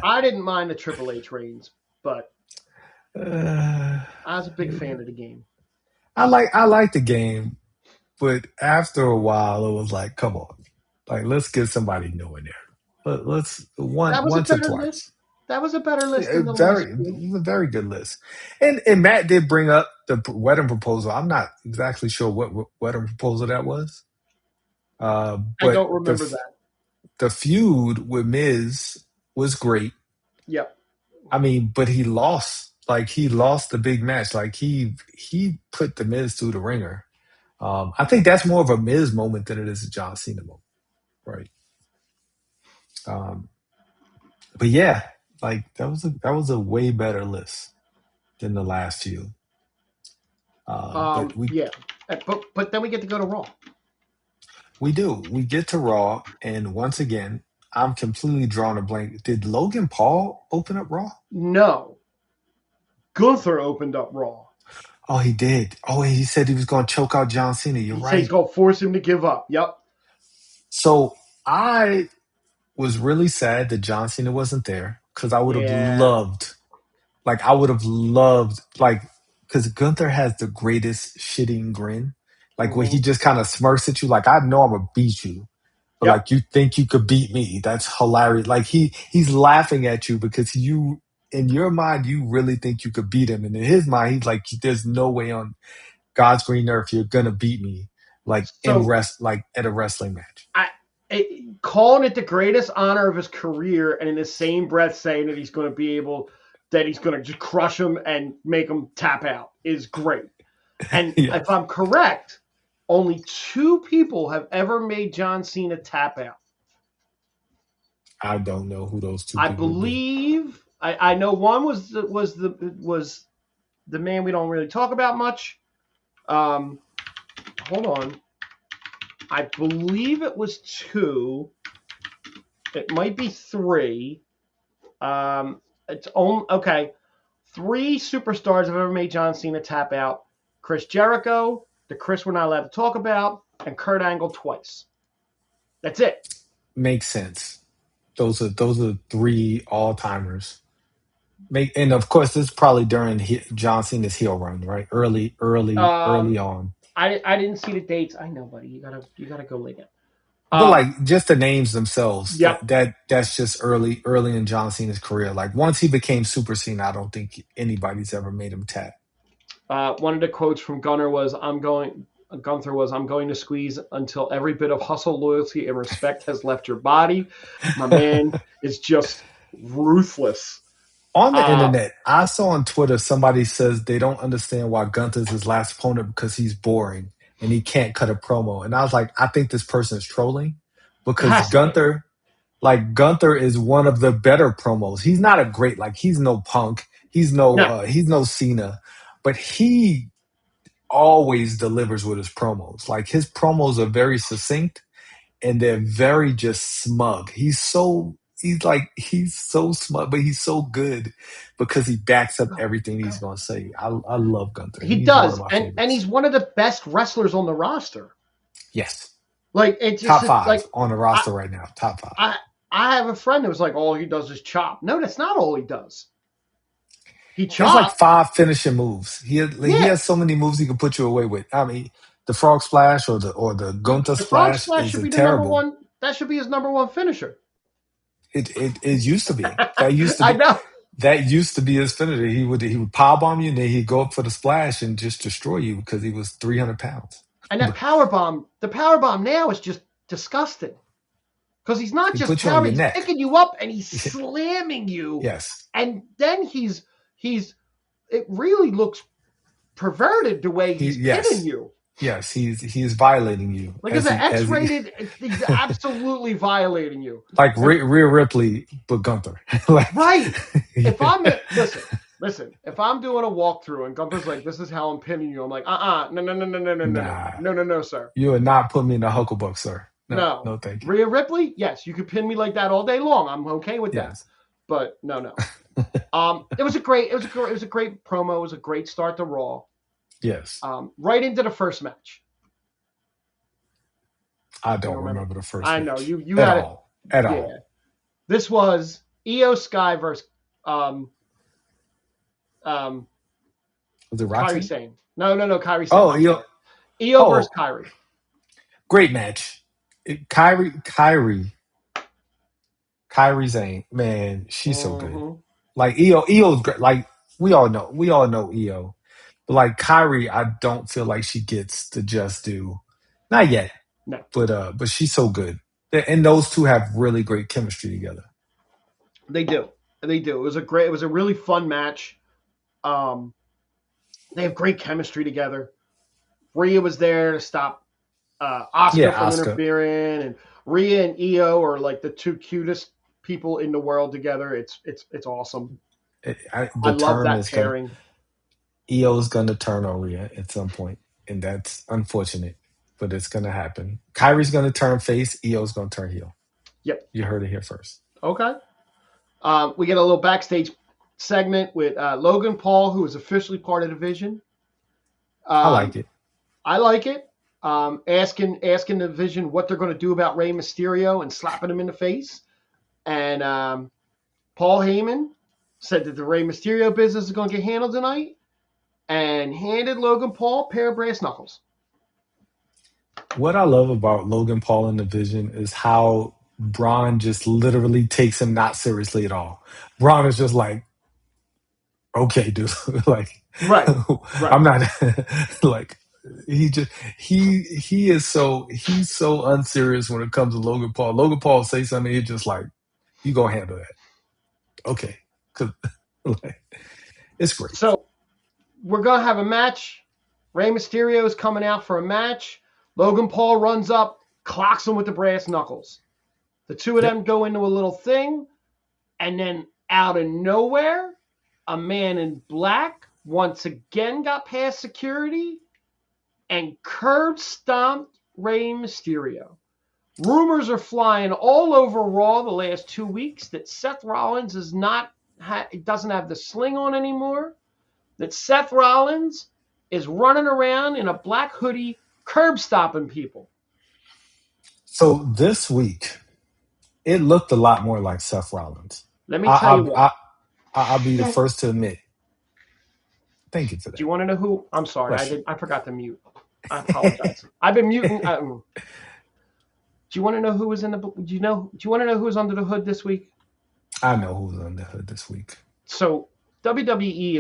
I didn't mind the Triple H reigns, but Uh, I was a big fan of the game. I like the game, but after a while, it was like, come on, like let's get somebody new in there. Let's That was a once or better list. twice. That was a better list A than the last few. very good list. And Matt did bring up the wedding proposal. I'm not exactly sure what wedding proposal that was. I But don't remember that. the feud with Miz was great. Yep. I mean, but he lost. Like he lost the big match. Like he put the Miz through the ringer. I think that's more of a Miz moment than it is a John Cena moment, right? Um, but yeah, like that was a way better list than the last few. But Yeah. But then we get to go to Raw. we get to Raw, and once again, I'm completely drawing a blank. Did Logan Paul open up Raw? No. Gunther opened up Raw. Oh, he did. Oh, he said he was going to choke out John Cena. You're He said he's right. going to force him to give up. Yep. So I was really sad that John Cena wasn't there because I would have Yeah. loved, I would have loved, because Gunther has the greatest shitting grin. Like when he Hmm. just kind of smirks at you, like, I know I'm going to beat you, but Yep. like you think you could beat me. That's hilarious. Like he's laughing at you because in your mind, you really think you could beat him. And in his mind, he's like, there's no way on God's green earth you're going to beat me, So like at a wrestling match. calling it the greatest honor of his career, and in the same breath saying that he's going to be able, that he's going to just crush him and make him tap out is great. And if Yes. I'm correct, only two people have ever made John Cena tap out. I don't know who those two I people would be. believe I know one was the man we don't really talk about much. Hold on. I believe it was two. It might be three. It's only okay. Three superstars have ever made John Cena tap out: Chris Jericho, the Chris we're not allowed to talk about, and Kurt Angle twice. That's it. Makes sense. Those are three all timers. And of course, this is probably during John Cena's heel run, right? Early Um, on. I didn't see the dates. I know, buddy. You gotta go lay down. But Um, like just the names themselves, yep. that's just early in John Cena's career. Like once he became Super Cena, I don't think anybody's ever made him tap. One of the quotes from Gunner was, Gunther was, "I'm going to squeeze until every bit of hustle, loyalty, and respect has left your body." My man is just ruthless. On the Uh, internet, I saw on Twitter somebody says they don't understand why Gunther's his last opponent because he's boring and he can't cut a promo. And I was like, I think this person is trolling because has to be. Gunther is one of the better promos. He's not a great, he's no Punk, No. he's no Cena, but he always delivers with his promos. Like his promos are very succinct and they're very just smug. He's so smug, but he's so good because he backs up everything he's gonna say. I love Gunther. He He's one of does, my and favorites. he's one of the best wrestlers on the roster. Yes. Like it's just Top five like on the I roster right now. Top five. I I have a friend that was like, all he does is chop. No, that's not all he does. He He has like chops. five finishing moves. He Yeah, has so many moves he can put you away with. I mean, the frog splash or the Gunther the frog splash splash is should a be the number terrible. one. That should be his number one finisher. It used to be. That used to I be know. that used to be his finisher. He would power bomb you and then he'd go up for the splash and just destroy you because he was 300 pounds. And that power bomb, the power bomb now is just disgusting. Because he's not He just puts you on power, your he's neck. picking you up and he's slamming you. Yes. And then he's it really looks perverted the way he's pinning Yes. you. Yes, he is violating you Like it's as an as he X-rated. He's absolutely violating you. like And Rhea Ripley, but Gunther. Like, right. If yeah, I'm listen. If I'm doing a walkthrough and Gunther's like, "This is how I'm pinning you," I'm like, no, no, no, no, no, no, no, no, nah, no, no, no, sir, you would not put me in a hucklebuck, sir. No, no. no, thank you. Rhea Ripley, yes, you could pin me like that all day long. I'm okay with that. Yes, But no, no. It was a great promo. It was a great start to Raw. yes. Right into the first match. I You don't don't remember? remember the first I know match you at had it. all, at Yeah. all. This was Io Sky versus um um Was it Kairi Roxy? Sane. No, Kairi Sane. Oh, I'm sorry. Io versus oh, Kairi. great match. Kyrie Zane, man, she's so good. Mm-hmm. Like Eo's great. Like we all know Eo, but like Kyrie, I don't feel like she gets to just do, not yet, No, but she's so good, and those two have really great chemistry together. they do. They do. It was a really fun match. Um, they have great chemistry together. Rhea was there to stop Oscar Yeah, from Oscar, interfering, and Rhea and Io are like the two cutest people in the world together. It's awesome. I the love turn that is gonna pairing. Eo's gonna turn on Rhea at some point, and that's unfortunate, but it's gonna happen. Kyrie's gonna turn face. Eo's gonna turn heel. Yep. You heard it here first. Okay. We get a little backstage segment with Logan Paul, who is officially part of the Vision. I Um, like it. I like it. Asking the Vision what they're going to do about Rey Mysterio and slapping him in the face. And Paul Heyman said that the Rey Mysterio business is going to get handled tonight, and handed Logan Paul a pair of brass knuckles. What I love about Logan Paul in the Vision is how Braun just literally takes him not seriously at all. Braun is just like, okay, dude, like Right, right. I'm not like he just he's so unserious when it comes to Logan Paul. Logan Paul say something, he's just like, you go handle that, okay? Because like, it's great. So we're going to have a match. Rey Mysterio is coming out for a match. Logan Paul runs up, clocks him with the brass knuckles. The two of Yep. them go into a little thing, and then out of nowhere, a man in black once again got past security and curb stomped Rey Mysterio. Rumors are flying all over Raw the last 2 weeks that Seth Rollins doesn't have the sling on anymore. That Seth Rollins is running around in a black hoodie, curb stomping people. So this week, it looked a lot more like Seth Rollins. Let me I, tell you I'll, what. I, I'll be the first to admit. Thank you for Do you that. want to know who? I'm sorry, Bless you. I forgot to mute. I apologize. I've been muting. Do you want to know who was in the? Do you know? Do you want to know who was under the hood this week? I know who's on the hood this week. So WWE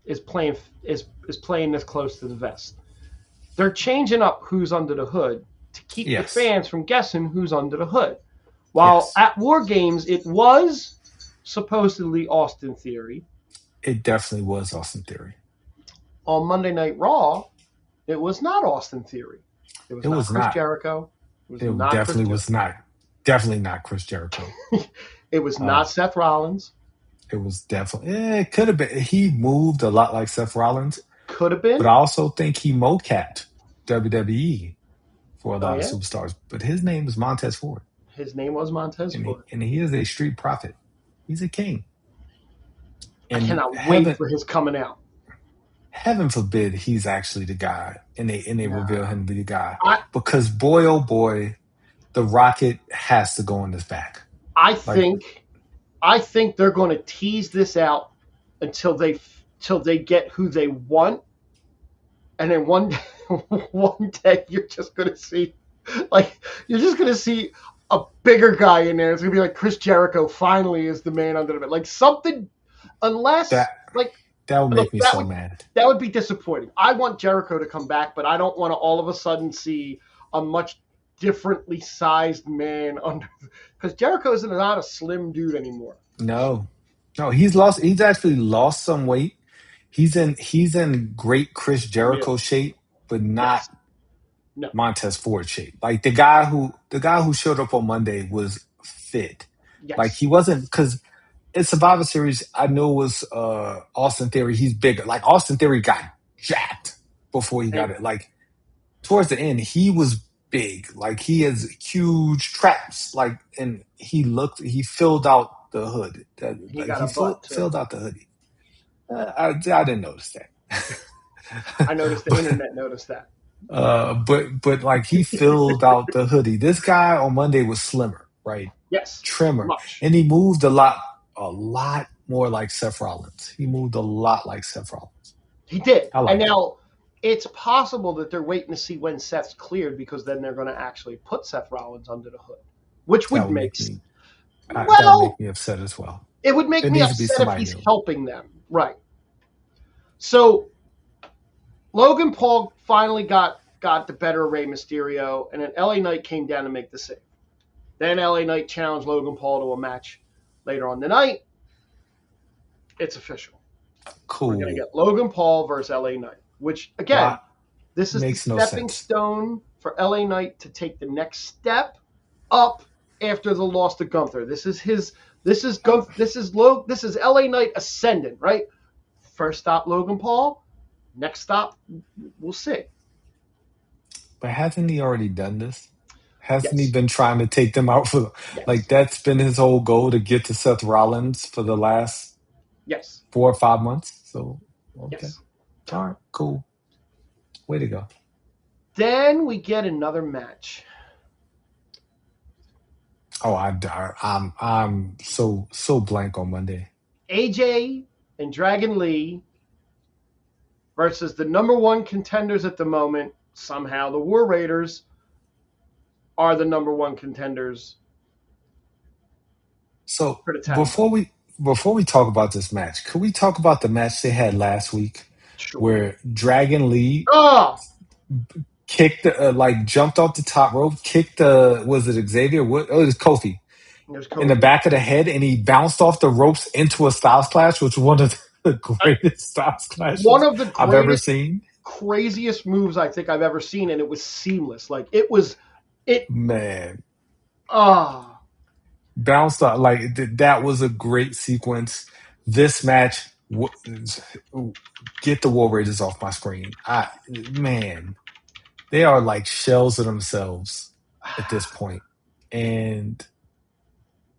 is playing is playing this close to the vest. They're changing up who's under the hood to keep the Yes. fans from guessing who's under the hood. While Yes. at War Games, it was supposedly Austin Theory. It definitely was Austin Theory. On Monday Night Raw, it was not Austin Theory. It was It not was Chris not. Jericho. It was It not Chris definitely Jericho. was not. Definitely not Chris Jericho. It was not Seth Rollins. It was definitely. It could have been. He moved a lot like Seth Rollins, Could have but been. I also think he mocapped WWE for a Oh, lot of yeah? superstars. But his name was Montez Ford, His name was Montez Ford. and he is a street prophet. He's a king. I And cannot wait for his coming out. heaven forbid he's actually the guy, and they reveal him to be the guy. I Because boy, oh boy, the rocket has to go on his back. I Like, think they're going to tease this out until they get who they want, and then one day you're just going to see a bigger guy in there. It's going to be like Chris Jericho finally is the man under the bed. Like something, unless that like that would look, make me so mad. that would be disappointing. I want Jericho to come back, but I don't want to all of a sudden see a much differently sized man under, because Jericho is not a slim dude anymore. No, He's actually lost some weight. He's in great Chris Yeah. Jericho shape, but not Yes. No. Montez Ford shape. Like the guy who showed up on Monday was fit. Like Yes. he wasn't because in Survivor Series, I know it was Austin Theory. He's bigger. Like Austin Theory got jacked before he got And it. Like towards the end, he was big. Like he has huge traps. Like and he filled out the hood. he Like got he a butt too. filled out the hoodie. I didn't notice that. I noticed the but internet noticed that. but like he filled out the hoodie. This guy on Monday was slimmer, right? Yes. Trimmer, Much. and he moved a lot more like Seth Rollins. He moved a lot like Seth Rollins. He did. I And liked it. now it's possible that they're waiting to see when Seth's cleared because then they're going to actually put Seth Rollins under the hood, which That would would make make me that would well, make me upset as well. it would make It me needs to be upset if somebody he's new. helping them. Right. So Logan Paul finally got the better of Rey Mysterio, and then LA Knight came down to make the save. Then LA Knight challenged Logan Paul to a match later on the night. It's official. We're going to Cool. get Logan Paul versus LA Knight, which, again, Why this is the makes no stepping sense. stone for LA Knight to take the next step up after the loss to Gunther. This is LA Knight ascendant, right? First stop Logan Paul, next stop we'll see. But hasn't he already done this? Hasn't he Yes. been trying to take them out for like Yes. that's been his whole goal to get to Seth Rollins for the last Yes. 4 or 5 months? So okay. Yes. All right, cool. Way to go. Then we get another match. Oh, I'm so blank on Monday. AJ and Dragon Lee versus the number one contenders at the moment. Somehow the War Raiders are the number one contenders So for the tag before belt. we talk about this match, could we talk about the match they had last week Sure. where Dragon Lee Oh, kicked like jumped off the top rope, kicked the was it Xavier? What? Oh, it was Kofi there's in the Kofi. back of the head, and he bounced off the ropes into a Styles Clash, which was one of the I, greatest Styles one Clashes of the I've ever greatest, seen. craziest moves I think I've ever seen, and it was seamless. Like it was, it. Man, Ah, bounced off like that was a great sequence. This match, get the War Raiders off my screen. Man, they are like shells of themselves at this point, and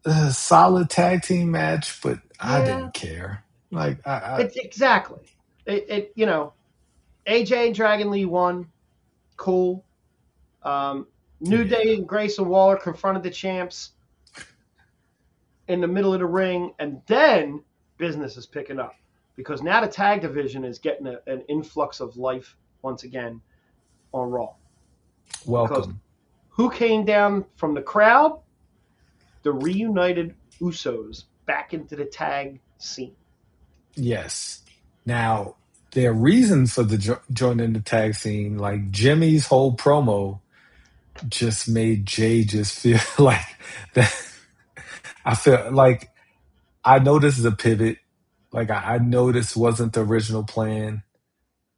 a solid tag team match, but I yeah. didn't care. Like It's exactly. AJ and Dragon Lee won. Cool. New Day yeah, and Grayson Waller confronted the champs in the middle of the ring, and then business is picking up because now the tag division is getting an influx of life once again on Raw. Because welcome. who came down from the crowd? The reunited Usos back into the tag scene. Yes. Now there are reasons for the joining the tag scene. Like Jimmy's whole promo just made Jay just feel like that. I feel like I know this is a pivot. Like I know this wasn't the original plan,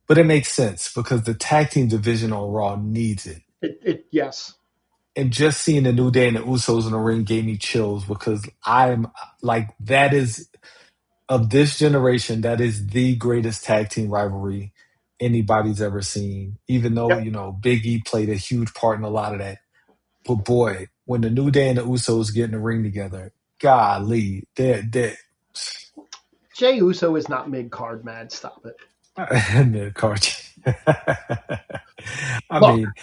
but it makes sense because the tag team division on Raw needs it. Yes. And just seeing the New Day and the Usos in the ring gave me chills because I'm like that is of this generation that is the greatest tag team rivalry anybody's ever seen. Even though Yep. Big E played a huge part in a lot of that, but boy, when the New Day and the Usos get in the ring together, golly, they're Jay Uso is not mid card, man. Stop it. and the card. I Look, mean,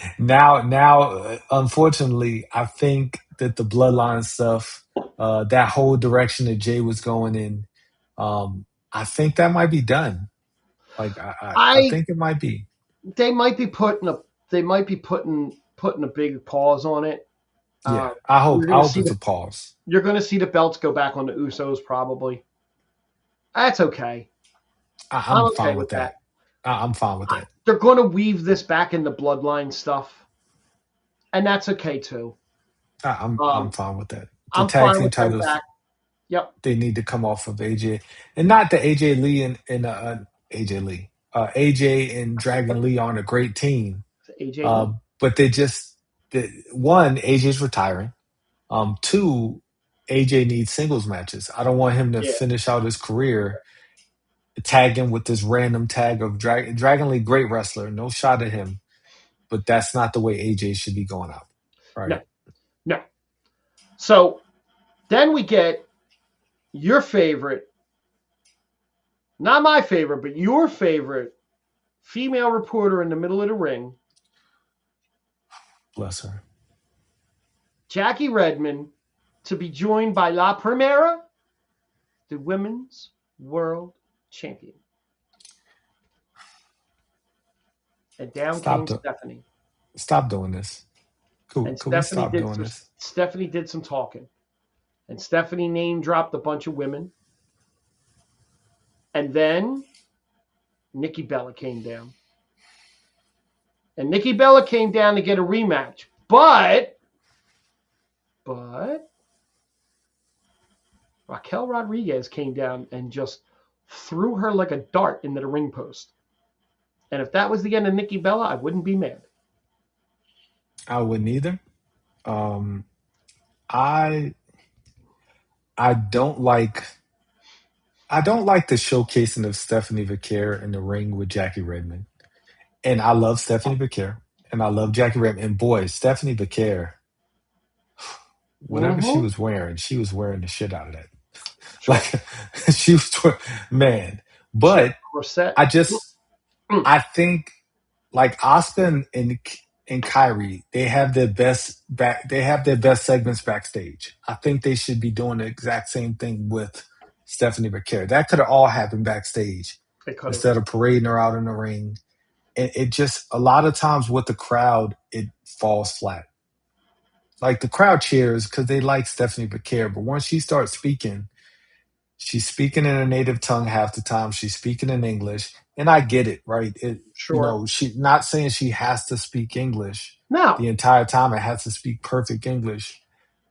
unfortunately, I think that the bloodline stuff, that whole direction that Jay was going in, I think that might be done. Like, I I think it might be. they might be putting a big pause on it. Yeah, You're I gonna hope see it's a the pause. you're gonna see the belts go back on the Usos probably. That's okay. I'm I'm okay fine with with that. that. I'm fine with that. They're going to weave this back into bloodline stuff, and that's okay too. I'm Um, fine with that. The I'm tag fine team with them titles, back. Yep. they need to come off of AJ, and not that AJ Lee and AJ Lee, AJ and Dragon Lee aren't a great team. AJ Uh, Lee. but one, AJ's retiring. Two, AJ needs singles matches. I don't want him to Yeah. finish out his career tagging with this random tag of Dragon Lee, great wrestler, no shot at him, but that's not the way AJ should be going out, No. right? No. So then we get your favorite, not my favorite, but your favorite female reporter in the middle of the ring, Bless her. Jackie Redmond, to be joined by La Primera, the Women's World Champion. And down came Stephanie. Stop doing this. Could we stop doing this? Stephanie did some talking. And Stephanie name dropped a bunch of women. And then Nikki Bella came down. And Nikki Bella came down to get a rematch. But Raquel Rodriguez came down and just threw her like a dart into the ring post. And if that was the end of Nikki Bella, I wouldn't be mad. I wouldn't either. I don't like the showcasing of Stephanie Vaquer in the ring with Jackie Redmond. And I love Stephanie Vaquer and I love Jackie Redmond. And boy, Stephanie Vaquer, whatever she was wearing the shit out of that. Sure. Like she was, man. But I think like Asuka and Kyrie, they have their best segments backstage. I think they should be doing the exact same thing with Stephanie Vaquer. That could have all happened backstage instead of parading her out in the ring. And it just, a lot of times with the crowd, it falls flat. Like the crowd cheers because they like Stephanie Vaquer, but once she starts speaking, she's speaking in her native tongue half the time. She's speaking in English. And I get it, right? She's not saying she has to speak English the entire time. It has to speak perfect English.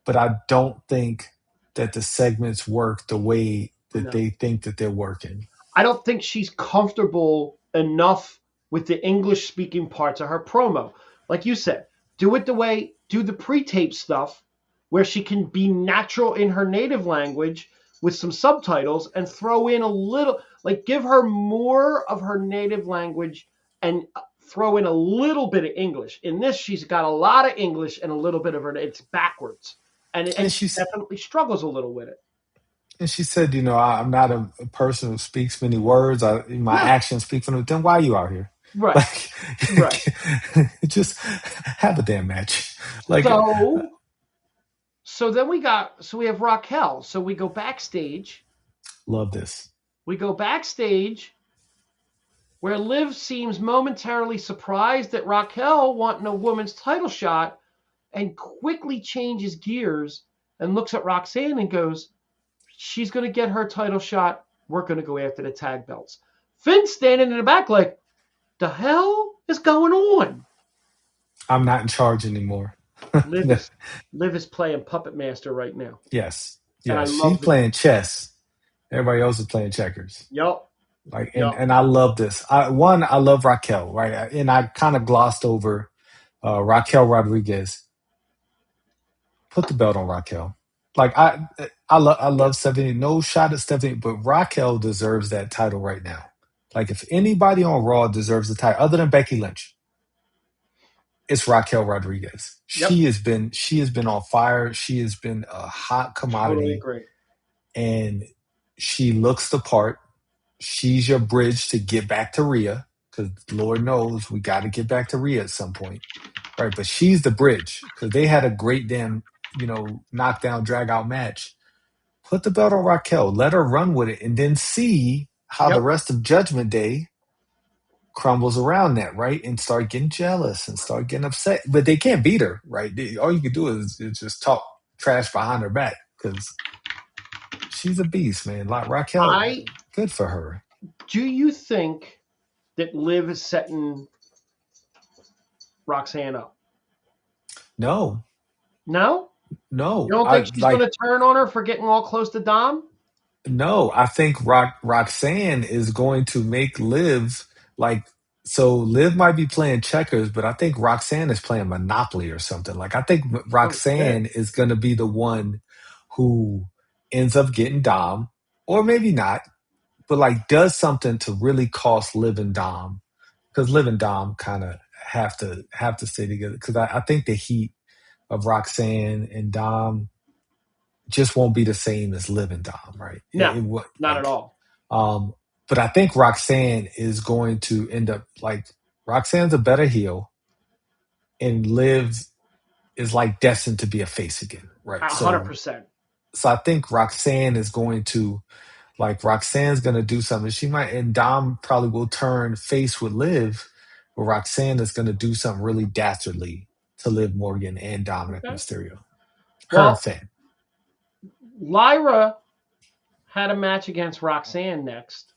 But I don't think that the segments work the way that they think that they're working. I don't think she's comfortable enough with the English-speaking parts of her promo. Like you said, do the pre-tape stuff where she can be natural in her native language with some subtitles and throw in a little, like give her more of her native language and throw in a little bit of English. In this, she's got a lot of English and a little bit of her, it's backwards. And she definitely struggles a little with it. And she said, I'm not a person who speaks many words. My actions speak for them. Then why are you out here? Right. Like, just have a damn match. Like, so then we have Raquel. So we go backstage. Love this. We go backstage where Liv seems momentarily surprised at Raquel wanting a woman's title shot and quickly changes gears and looks at Roxanne and goes, she's going to get her title shot. We're going to go after the tag belts. Finn's standing in the back like, the hell is going on? I'm not in charge anymore. Liv is playing Puppet Master right now. Yes. She's playing chess. Everybody else is playing checkers. Yep. And I love this. I love Raquel, right? And I kind of glossed over Raquel Rodriguez. Put the belt on Raquel. Like I love Stephanie. No shot at Stephanie, but Raquel deserves that title right now. Like if anybody on Raw deserves the title, other than Becky Lynch, it's Raquel Rodriguez. Yep. She has been on fire. She has been a hot commodity. Totally agree. And she looks the part. She's your bridge to get back to Rhea, because Lord knows we got to get back to Rhea at some point, right? But she's the bridge because they had a great damn, knockdown, drag out match. Put the belt on Raquel, let her run with it, and then see how the rest of Judgment Day crumbles around that, right? And start getting jealous and start getting upset. But they can't beat her, right? All you can do is just talk trash behind her back because she's a beast, man. Like Raquel, good for her. Do you think that Liv is setting Roxanne up? No. No? No. You don't think she's going to turn on her for getting all close to Dom? No, I think Roxanne is going to make Liv So Liv might be playing checkers, but I think Roxanne is playing Monopoly or something. Like I think Oh shit. Roxanne is going to be the one who ends up getting Dom, or maybe not, but like does something to really cost Liv and Dom, because Liv and Dom kind of have to stay together. Because I think the heat of Roxanne and Dom just won't be the same as Liv and Dom, right? No, It would not at like all. um, but I think Roxanne is going to end up like Roxanne's a better heel, and Liv is like destined to be a face again, right? A hundred percent. So I think Roxanne is going to like Roxanne's going to do something. She might, and Dom probably will turn face with Liv, but Roxanne is going to do something really dastardly to Liv Morgan and Dominic Okay. Mysterio. Her Well, fan. Lyra had a match against Roxanne next.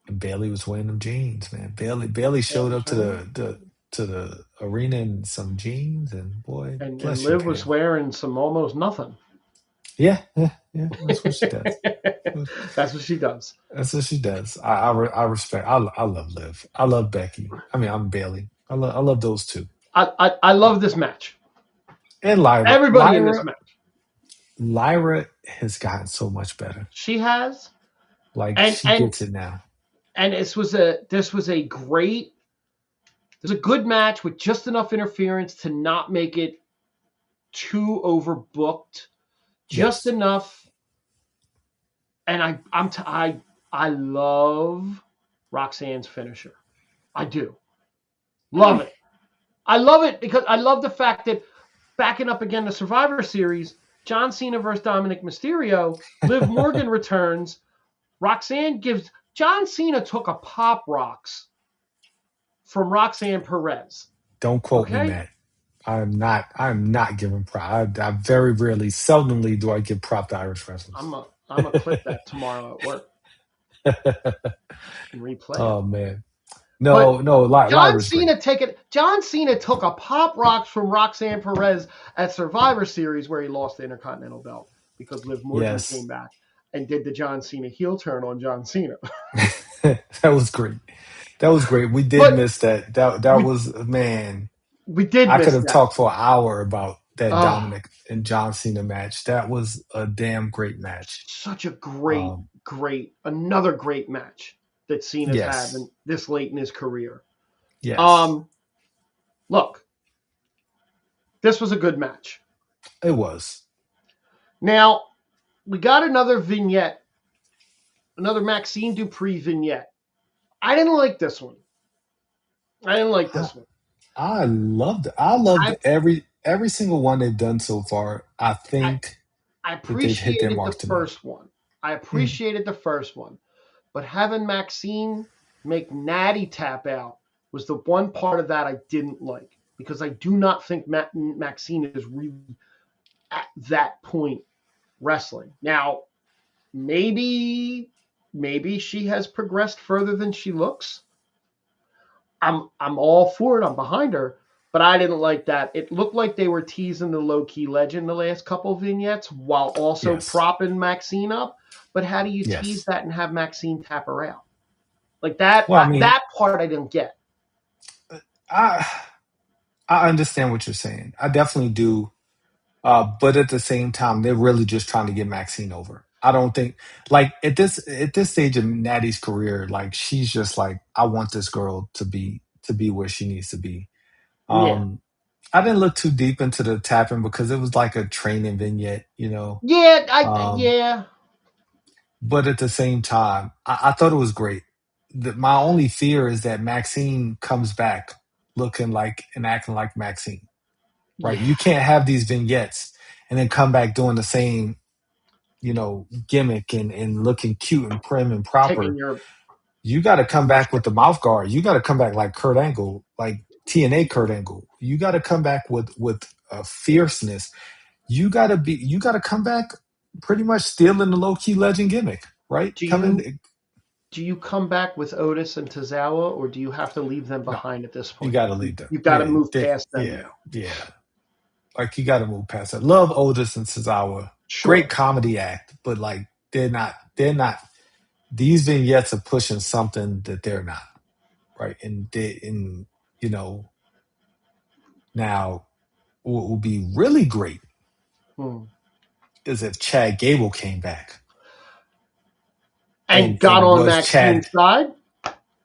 And Bailey was wearing them jeans, man. Bailey showed up to the arena in some jeans, and boy, And bless your Liv was panties. wearing some almost nothing. Yeah. That's what she does. That's what she does. That's what she does. I respect. I love Liv. I love Becky. I mean, I'm Bailey. I love those two. I love this match. And Lyra. Everybody in this match. Lyra has gotten so much better. She has. Like And she gets it now. and this was a good match with just enough interference to not make it too overbooked. Just Yes. enough. And I love Roxanne's finisher. I do. Love it. I love it because I love the fact that backing up again the Survivor Series, John Cena versus Dominic Mysterio, Liv Morgan returns. Roxanne gives John Cena took a pop rocks from Roxanne Perez. Don't quote me, Okay? Matt. I'm not giving prop. I very rarely, seldomly do I give prop to Irish wrestlers. I'm gonna clip that tomorrow at work and replay it. Oh man. But No, Lyra's great. John Cena took a pop rocks from Roxanne Perez at Survivor Series where he lost the Intercontinental belt because Liv Morgan Yes. came back and did the John Cena heel turn on John Cena. That was great. That was great. We did But miss that. That we was man. we did I could miss have that. talked for an hour about that Oh, Dominic and John Cena match. That was a damn great match. such a Um, another great match that Cena's had yes, this late in his career. yes, Look, this was a good match. it was. Now, we got another vignette, another Maxine Dupree vignette. I didn't like this one. I loved I every single one they've done so far. I I, think I that they've hit their appreciated the mark to me. first one. I Mm, appreciated the first one. But having Maxine make Natty tap out was the one part of that I didn't like because I do not think Maxine is really at that point wrestling. Now, maybe she has progressed further than she looks. I'm all for it. I'm behind her, but I didn't like that. It looked like they were teasing the low key legend the last couple vignettes while also yes, propping Maxine up. But how do you tease yes. that and have Maxine tap her out like that? Well, I mean, That part I didn't get. I I understand what you're saying. I definitely do. But at the same time, they're really just trying to get Maxine over. I don't think like at this stage of Natty's career, like she's just like, I want this girl to be where she needs to be. Yeah, Um, I didn't look too deep into the tapping because it was like a training vignette, you know. Um, yeah. but at the same time, I thought it was great. My only fear is that Maxine comes back looking like and acting like Maxine, right? Yeah. You can't have these vignettes and then come back doing the same, gimmick and looking cute and prim and Taking proper. your You got to come back with ownership. the mouth guard. You got to come back like Kurt Angle, like TNA Kurt Angle. You got to come back with a fierceness. You got to come back pretty much stealing the low key legend gimmick, right? Do you Coming, do you come back with Otis and Tozawa, or do you have to leave them no, behind at this you point? got to leave them. You've got to Yeah, move past them yeah, now. yeah. Like you got to move past that. Love Otis and Tozawa, great Sure. comedy act, but like they're not. These vignettes are pushing something that they're not. right? And you know, now what would be really great Hmm. is if Chad Gable came back And got and on was Maxine's Chad, side.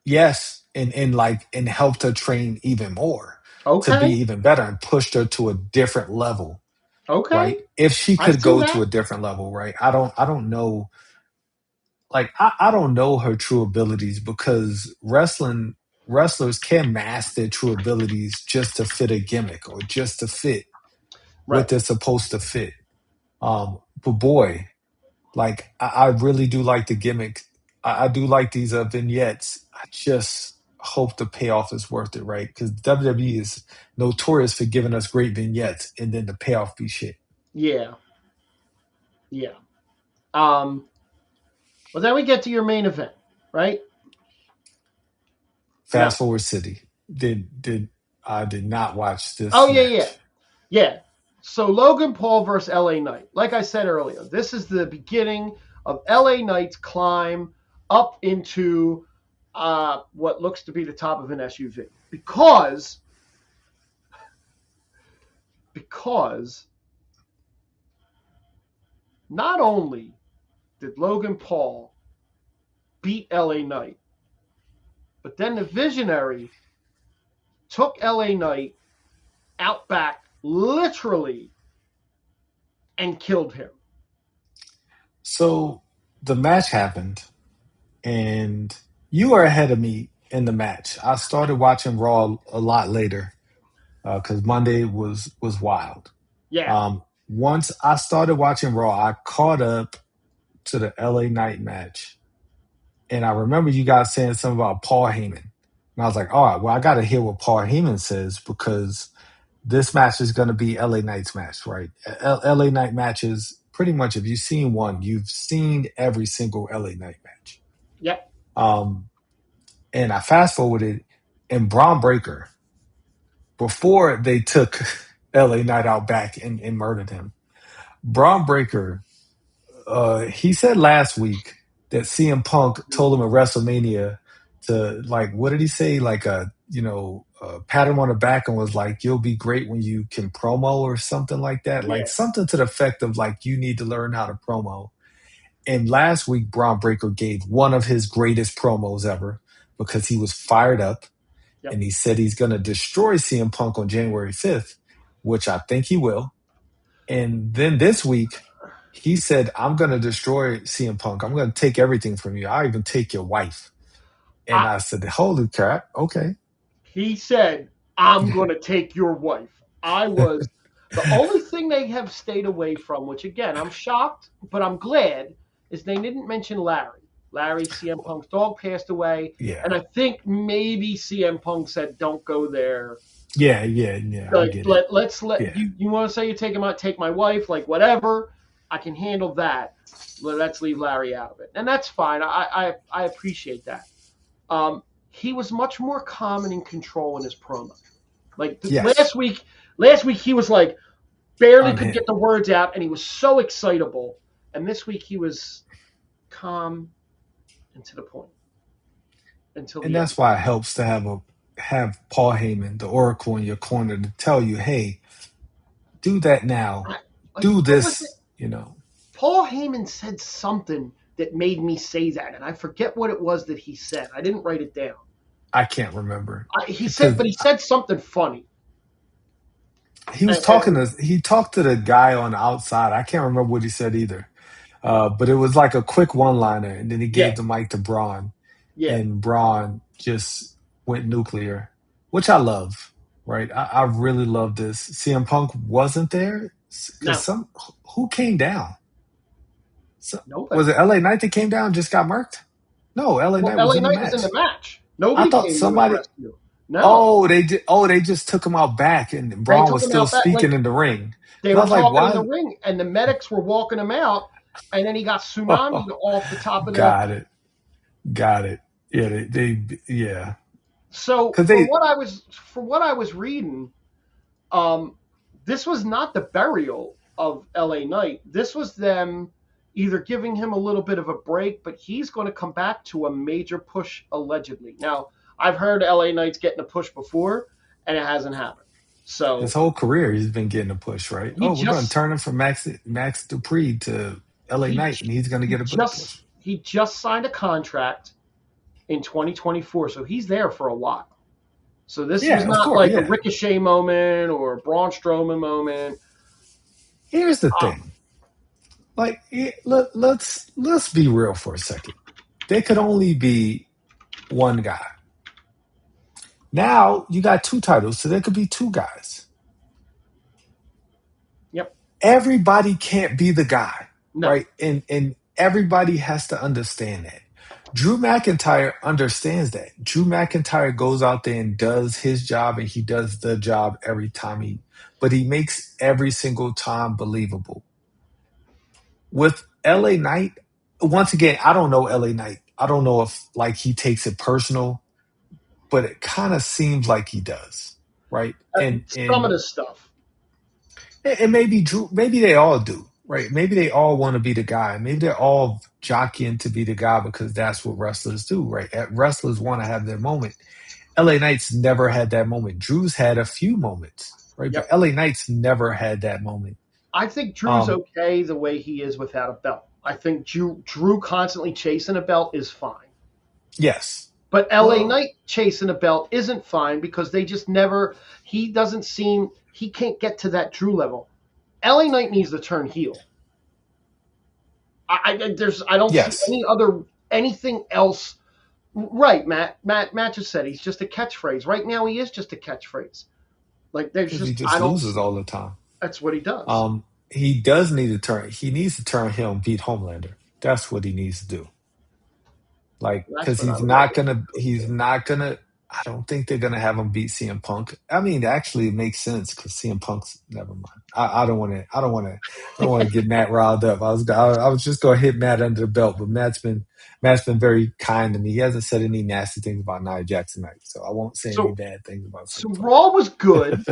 yes, and helped her train even more to be Okay. even better and pushed her to a different level, Okay. right? If she I could see go to that. a different level, right? I don't know, like I don't know her true abilities because wrestlers can mask their true abilities just to fit a gimmick or just to fit what Right. they're supposed to fit. But boy, like I really do like the gimmick. I do like these vignettes. I just hope the payoff is worth it, right? Because WWE is notorious for giving us great vignettes and then the payoff be shit. Yeah. Yeah. Um, well, then we get to your main event, right? Fast Now, forward city. Did I did not watch oh this yeah, yeah, match. yeah. So Logan Paul versus LA Knight. Like I said earlier, this is the beginning of LA Knight's climb up into what looks to be the top of an SUV because not only did Logan Paul beat LA Knight, but then the Visionary took LA Knight out back literally and killed him. So the match happened and you were ahead of me in the match. I started watching Raw a lot later because Monday was wild. Yeah, Once I started watching Raw, I caught up to the LA Knight match, and I remember you guys saying something about Paul Heyman, and I was like, all right, well, I got to hear what Paul Heyman says because this match is going to be LA Knight's match, right? LA Knight matches, pretty much, if you've seen one, you've seen every single LA Knight match. yep, Um, and I fast forwarded, and Braun Breaker, before they took LA Knight out back and murdered him, Braun Breaker, he said last week that CM Punk told him at WrestleMania to, like, what did he say? Like pat him on the back and was like, "You'll be great when you can promo" or something like that. Like yeah, something to the effect of like, "You need to learn how to promo." And last week, Braun Breaker gave one of his greatest promos ever because he was fired up yep. and he said he's going to destroy CM Punk on January 5th, which I think he will. And then this week, he said, I'm going to destroy CM Punk. I'm going to take everything from you. I'll even take your wife. And I, I said, holy crap. Okay. he said, I'm going to take your wife. I was the only thing they have stayed away from, which again, I'm shocked, but I'm glad, is they didn't mention Larry. Larry, CM Punk's dog, passed away. Yeah. And I think maybe CM Punk said, don't go there. Yeah. Yeah. Yeah. I Like, get it. let's let Yeah. you want to say you take him out, take my wife, like whatever. I can handle that. Let's leave Larry out of it. And that's fine. I appreciate that. He was much more calm and in control in his promo. Like Yes. last week he was like barely could get Unhinged. the words out, and he was so excitable. And this week he was calm and to the point until And the end. that's why it helps to have Paul Heyman, the Oracle, in your corner to tell you, hey, do that now. Like Do what was it? this. Paul Heyman said something that made me say that, and I forget what it was that he said. I didn't write it down. I can't remember He said, because but he said something funny. And he talked to the guy on the outside. I can't remember what he said either. But it was like a quick one liner, and then he yeah, gave the mic to Braun, yeah, and Braun just went nuclear, which I love. Right, I really love this. CM Punk wasn't there because no, some who came down. So, was nobody. it LA Knight that came down just got murked? No, LA Well, Knight was LA in the Knight was in match. the match. I Nobody thought came to his somebody. rescue. No, They just took him out back, and they Braun took was him still out back. speaking Like in the ring. they And I were was like, talking in why? the ring, and the medics were walking him out, and then he got tsunami off the top of the. Got it. Got it. Yeah, yeah. So Because they, for what I was reading, um, this was not the burial of LA Knight. This was them either giving him a little bit of a break, but he's going to come back to a major push allegedly. Now, I've heard LA Knight's getting a push before, and it hasn't happened. His So whole career, he's been getting a push, right? he Oh, we're going to just turn him from Max Dupree to LA he Knight, and he's going to he get a push. just signed a contract in 2024, so he's there for a while. So this was Yeah, of not course. like a Yeah. Ricochet moment or a Braun Strowman moment. Here's the Um, thing. Like, let's be real for a second. There could only be one guy. Now you got two titles, so there could be two guys. yep. Everybody can't be the guy, No. right? And everybody has to understand that. Drew McIntyre understands that. Drew McIntyre goes out there and does his job, and he does the job every time but he makes every single time believable. With LA Knight, once again, I don't know LA Knight. I don't know if like he takes it personal, but it kind of seems like he does, right? And Some of and the stuff. and maybe Drew, maybe they all do, right? Maybe they all want to be the guy. Maybe they're all jockeying to be the guy because that's what wrestlers do, right? Wrestlers want to have their moment. LA Knight's never had that moment. Drew's had a few moments, right? But Yep. LA Knight's never had that moment. I think Drew's Um, okay the way he is without a belt. I think Drew constantly chasing a belt is fine. yes. But LA Well, Knight chasing a belt isn't fine because they just never, he can't get to that Drew level. LA Knight needs to turn heel. I don't see yes. anything else. Right, Matt just said he's just a catchphrase. Right now he is just a catchphrase. Like there's Because he just, just I don't, loses all the time. that's what he does. He does need to turn. He needs to turn heel and beat Homelander. That's what he needs to do. Like, That's because what I would like to he's do. not gonna. I don't think they're gonna have him beat CM Punk. I mean, actually, it makes sense because CM Punk's never mind. I don't want to. I don't want to get Matt riled up. I was just gonna hit Matt under the belt, but Matt's been very kind to me. He hasn't said any nasty things about Nia Jax tonight, so I won't say any So bad things about so CM Punk. Raw was good.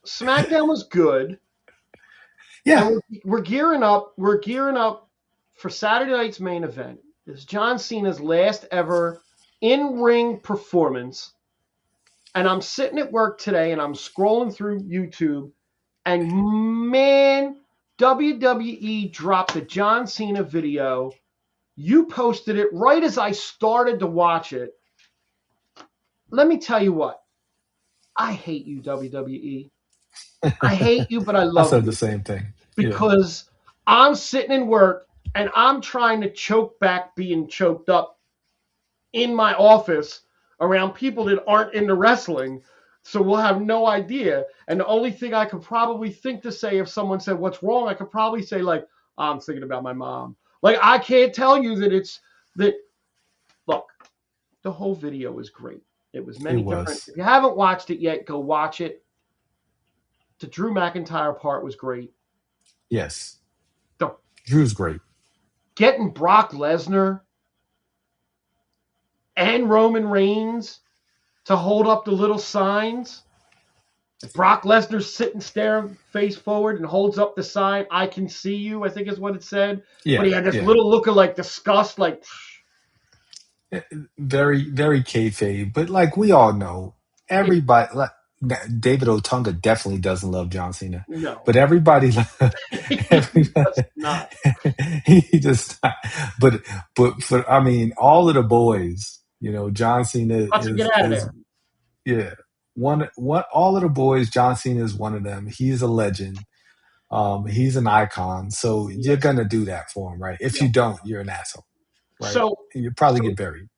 SmackDown was good. And Yeah, we're gearing up. We're gearing up for Saturday night's main event. It's John Cena's last ever in-ring performance. And I'm sitting at work today and I'm scrolling through YouTube, and man, WWE dropped a John Cena video. You posted it right as I started to watch it. Let me tell you what. I hate you, WWE. I hate you, but I I love said the you. same thing. Yeah. Because I'm sitting in work and I'm trying to choke back being choked up in my office around people that aren't into wrestling. So we'll have no idea. And the only thing I could probably think to say if someone said, "What's wrong?" I could probably say, like, "I'm thinking about my mom." Like, I can't tell you that it's that. Look, the whole video was great. It was It many different. was. If you haven't watched it yet, go watch it. The Drew McIntyre part was great. Yes. The Drew's great. getting Brock Lesnar and Roman Reigns to hold up the little signs. Brock Lesnar's sitting staring face forward and holds up the sign, "I can see you," I think is what it said. But Yeah. he had this Yeah. little look of like disgust, like, Very, very kayfabe. But like we all know, everybody like David Otunga definitely doesn't love John Cena. no. But everybody, He does everybody, not. he just. But for I mean, all of the boys, John Cena Let's get out of is there. yeah one all of the boys. John Cena is one of them. He's a legend. He's an icon. So you're Yes. gonna do that for him, right? If you Yep. don't, you're an asshole, right? So, You probably so get buried.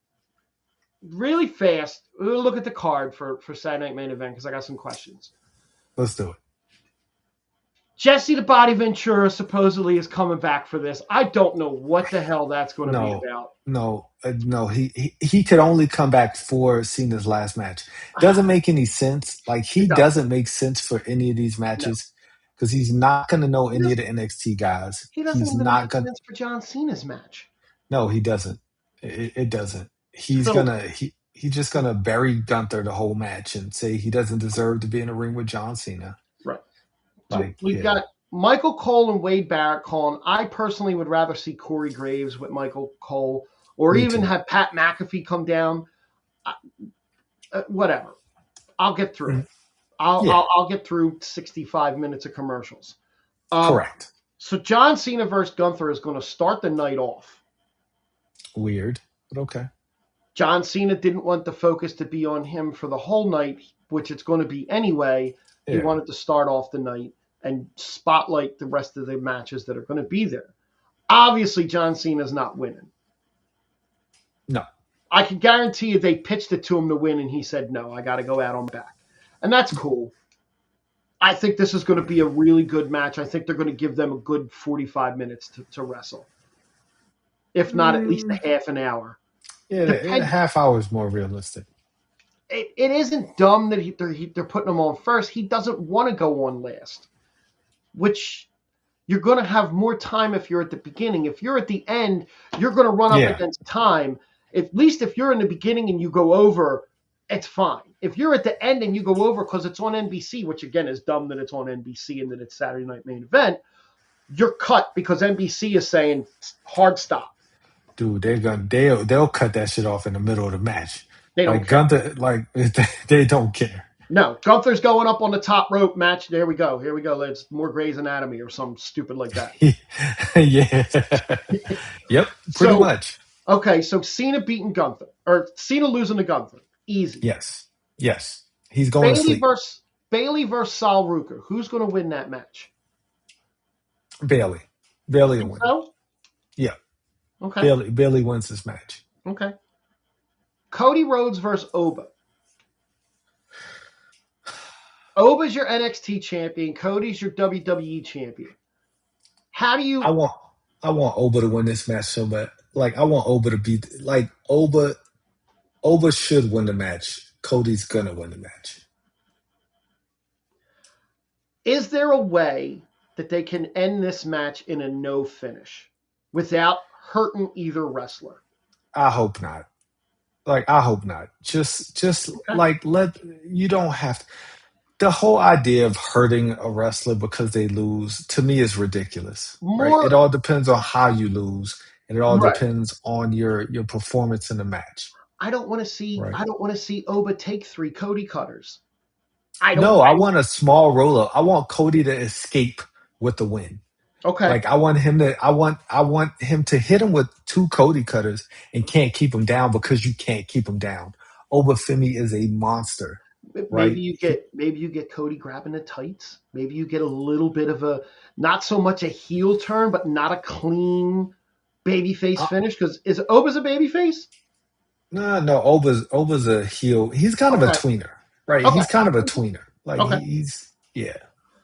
really fast, we'll look at the card for Saturday Night Main Event because I got some questions. Let's do it. Jesse the Body Ventura supposedly is coming back for this. I don't know what the hell that's going to be No, about. no. He could only come back for Cena's last match. Doesn't make any sense. Like he It doesn't. doesn't make sense for any of these No. matches because he's not going to know He any of doesn't, the NXT guys. he doesn't He's even not make going. sense for John Cena's match. No, he doesn't. It doesn't. He's So, gonna he's just gonna bury Gunther the whole match and say he doesn't deserve to be in a ring with John Cena. right. So Like we've yeah, got Michael Cole and Wade Barrett calling. I personally would rather see Corey Graves with Michael Cole or me even too. have Pat McAfee come down. whatever. I'll get through it. Yeah, I'll get through 65 minutes of commercials. correct. So John Cena versus Gunther is going to start the night off. Weird, but okay. John Cena didn't want the focus to be on him for the whole night, which it's going to be anyway. He Yeah. wanted to start off the night and spotlight the rest of the matches that are going to be there. Obviously, John Cena's not winning. No. I can guarantee you they pitched it to him to win, and he said, no, I got to go out on back. And that's cool. I think this is going to be a really good match. I think they're going to give them a good 45 minutes to wrestle. If not, at least a half an hour. Yeah, a half hour is more realistic. It isn't dumb that they're putting him on first. He doesn't want to go on last, which you're going to have more time if you're at the beginning. If you're at the end, you're going to run up against time. At least if you're in the beginning and you go over, it's fine. If you're at the end and you go over because it's on NBC, which again is dumb that it's on NBC and that it's Saturday Night Main Event, you're cut because NBC is saying hard stop. Dude, they'll cut that shit off in the middle of the match. They don't Like care. Gunther, like they don't care. No, Gunther's going up on the top rope match. There we go. Here we go. It's more Grey's Anatomy or something stupid like that. Yeah. Yep, pretty much. Okay, so Cena beating Gunther. Or Cena losing to Gunther. Easy. Yes. He's going to sleep. Bailey versus Sal Ruker. Who's going to win that match? Bailey will win. So? Yeah. Okay. Bailey wins this match. Okay. Cody Rhodes versus Oba. Oba's your NXT champion. Cody's your WWE champion. How do you? I want Oba to win this match so bad. Like I want Oba to beat. Like Oba should win the match. Cody's gonna win the match. Is there a way that they can end this match in a no finish without hurting either wrestler? I hope not. Just Okay. like you don't have to. The whole idea of hurting a wrestler because they lose to me is ridiculous. Right? It all depends on how you lose, and it all depends on your performance in the match. I don't want to see. Right. I don't want to see Oba take 3 Cody cutters. I want a small roll up. I want Cody to escape with the win. Okay. Like I want him to hit him with 2 Cody cutters and can't keep him down because you can't keep him down. Obafemi is a monster. Maybe you get Cody grabbing the tights. Maybe you get a little bit of a not so much a heel turn, but not a clean babyface finish. Because Oba's a babyface? No. Oba's a heel. He's kind of a tweener, right? Okay. He's kind of a tweener. Like he's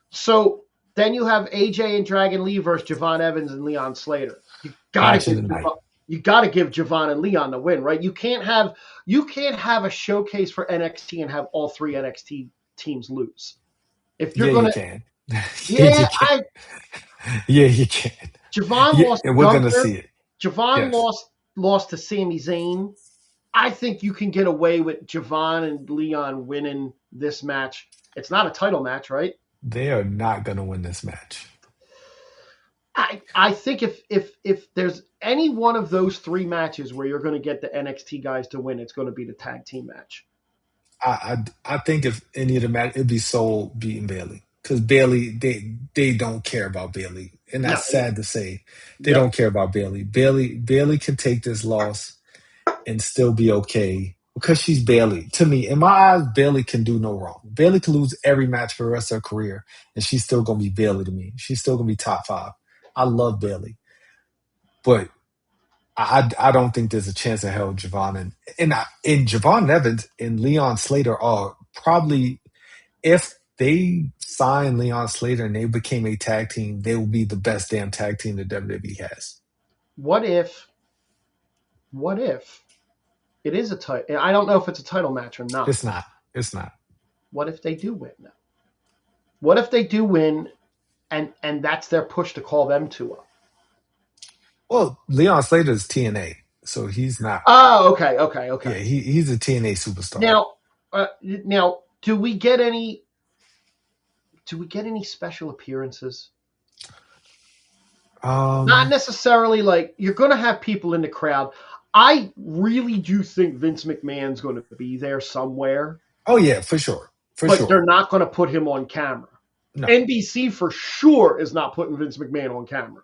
So then you have AJ and Dragon Lee versus Javon Evans and Leon Slater. You gotta give Javon and Leon the win, right? You can't have a showcase for NXT and have all 3 NXT teams lose. If you're you can. Yeah, you can. Javon lost to and we're Gunther. Gonna see it. Javon lost to Sami Zayn. I think you can get away with Javon and Leon winning this match. It's not a title match, right? They are not going to win this match. I think if there's any one of those 3 matches where you're going to get the NXT guys to win, it's going to be the tag team match. I think if any of the match, it'd be Soul beating Bailey because Bailey they don't care about Bailey, and that's sad to say. They don't care about Bailey. Bailey can take this loss and still be okay because she's Bailey. To me, in my eyes, Bailey can do no wrong. Bailey can lose every match for the rest of her career, and she's still gonna be Bailey to me. She's still gonna be top 5. I love Bailey, but I don't think there's a chance in hell Javon and Javon Evans and Leon Slater are probably, if they sign Leon Slater and they became a tag team, they will be the best damn tag team that WWE has. What if it is a title? I don't know if it's a title match or not. It's not. What if they do win though? What if they do win and that's their push to call them 2 up? Well, Leon Slater is TNA, so he's not. Oh, okay. Yeah, he's a TNA superstar. Now, do we get any special appearances? Not necessarily like you're going to have people in the crowd. I really do think Vince McMahon's going to be there somewhere, Oh yeah, for sure, for but they're sure. not going to put him on camera. No, NBC for sure is not putting Vince McMahon on camera.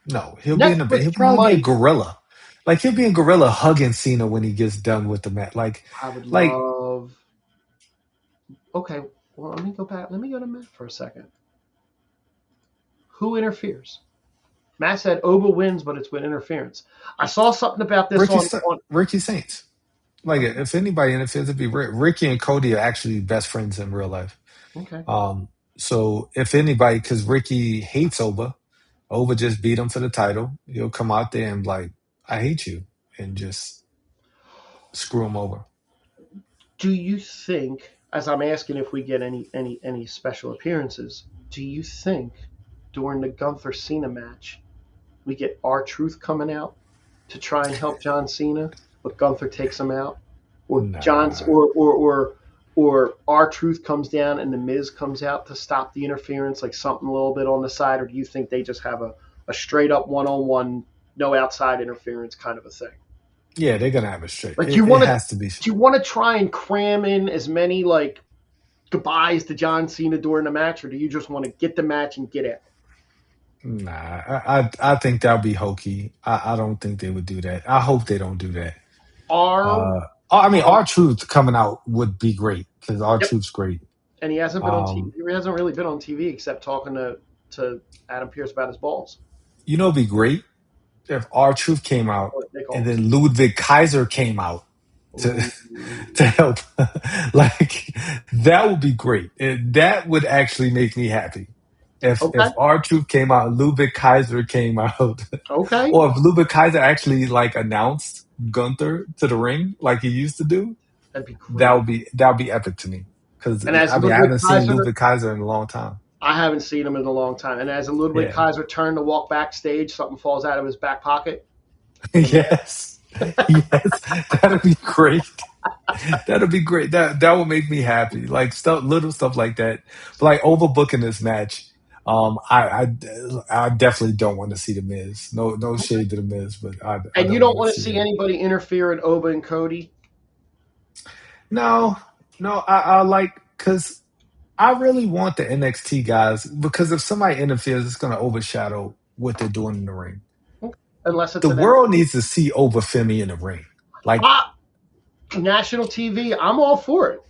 no, he'll be in the. Netflix He'll probably be a might. gorilla. Like he'll be in gorilla hugging Cena when he gets done with the match. I would Like love. Okay, well, let me go back. Let me go to Matt for a second. Who interferes? Matt said Oba wins, but it's with interference. I saw something about this on. Ricky Saints. Like Okay, if anybody interferes, it'd be Ricky and Cody are actually best friends in real life. okay. So if anybody, because Ricky hates Oba, Oba just beat him for the title. He'll come out there and like, I hate you, and just screw him over. Do you think, as I'm asking if we get any special appearances, do you think during the Gunther Cena match we get R-Truth coming out to try and help John Cena, but Gunther takes him out, or John's Nah, or R-Truth comes down and the Miz comes out to stop the interference, like something a little bit on the side, or do you think they just have a straight up one-on-one, no outside interference kind of a thing? yeah, they're gonna have it straight. Like, It has to be. do you want to try and cram in as many like goodbyes to John Cena during the match, or do you just want to get the match and get out? Nah, I think that'll be hokey. I don't think they would do that. I hope they don't do that. Are I mean, are our truth coming out would be great because our Yep. truth's great. And he hasn't been on TV. Um, He hasn't really been on TV except talking to Adam Pearce about his balls. it'd be great if our truth came out Or Nick and Aldis. then Ludwig Kaiser came out to Ooh. to help. Like that would be great. That would actually make me happy. If Okay. our truth came out, Ludwig Kaiser came out, Okay. or if Ludwig Kaiser actually like announced Gunther to the ring like he used to do, That'd be great. that would be epic to me. Because And as I mean, I Ludwig haven't seen Kaiser, Ludwig Kaiser in a long time. I haven't seen him in a long time. And as Ludwig Yeah. Kaiser turned to walk backstage, something falls out of his back pocket in a mask. Yes. Yes. That'd be great. That'd be great. That would make me happy. Like stuff, little stuff like that. But like overbooking this match, I definitely don't want to see the Miz. No Okay. shade to the Miz, but I And you don't don't want to want to see see him. anybody interfere in Oba and Cody? No, no, I like because I really want the NXT guys because if somebody interferes, it's going to overshadow what they're doing in the ring. Okay. Unless it's The an world NXT. needs to see Femi in the ring. Like Ah, national TV, I'm all for it.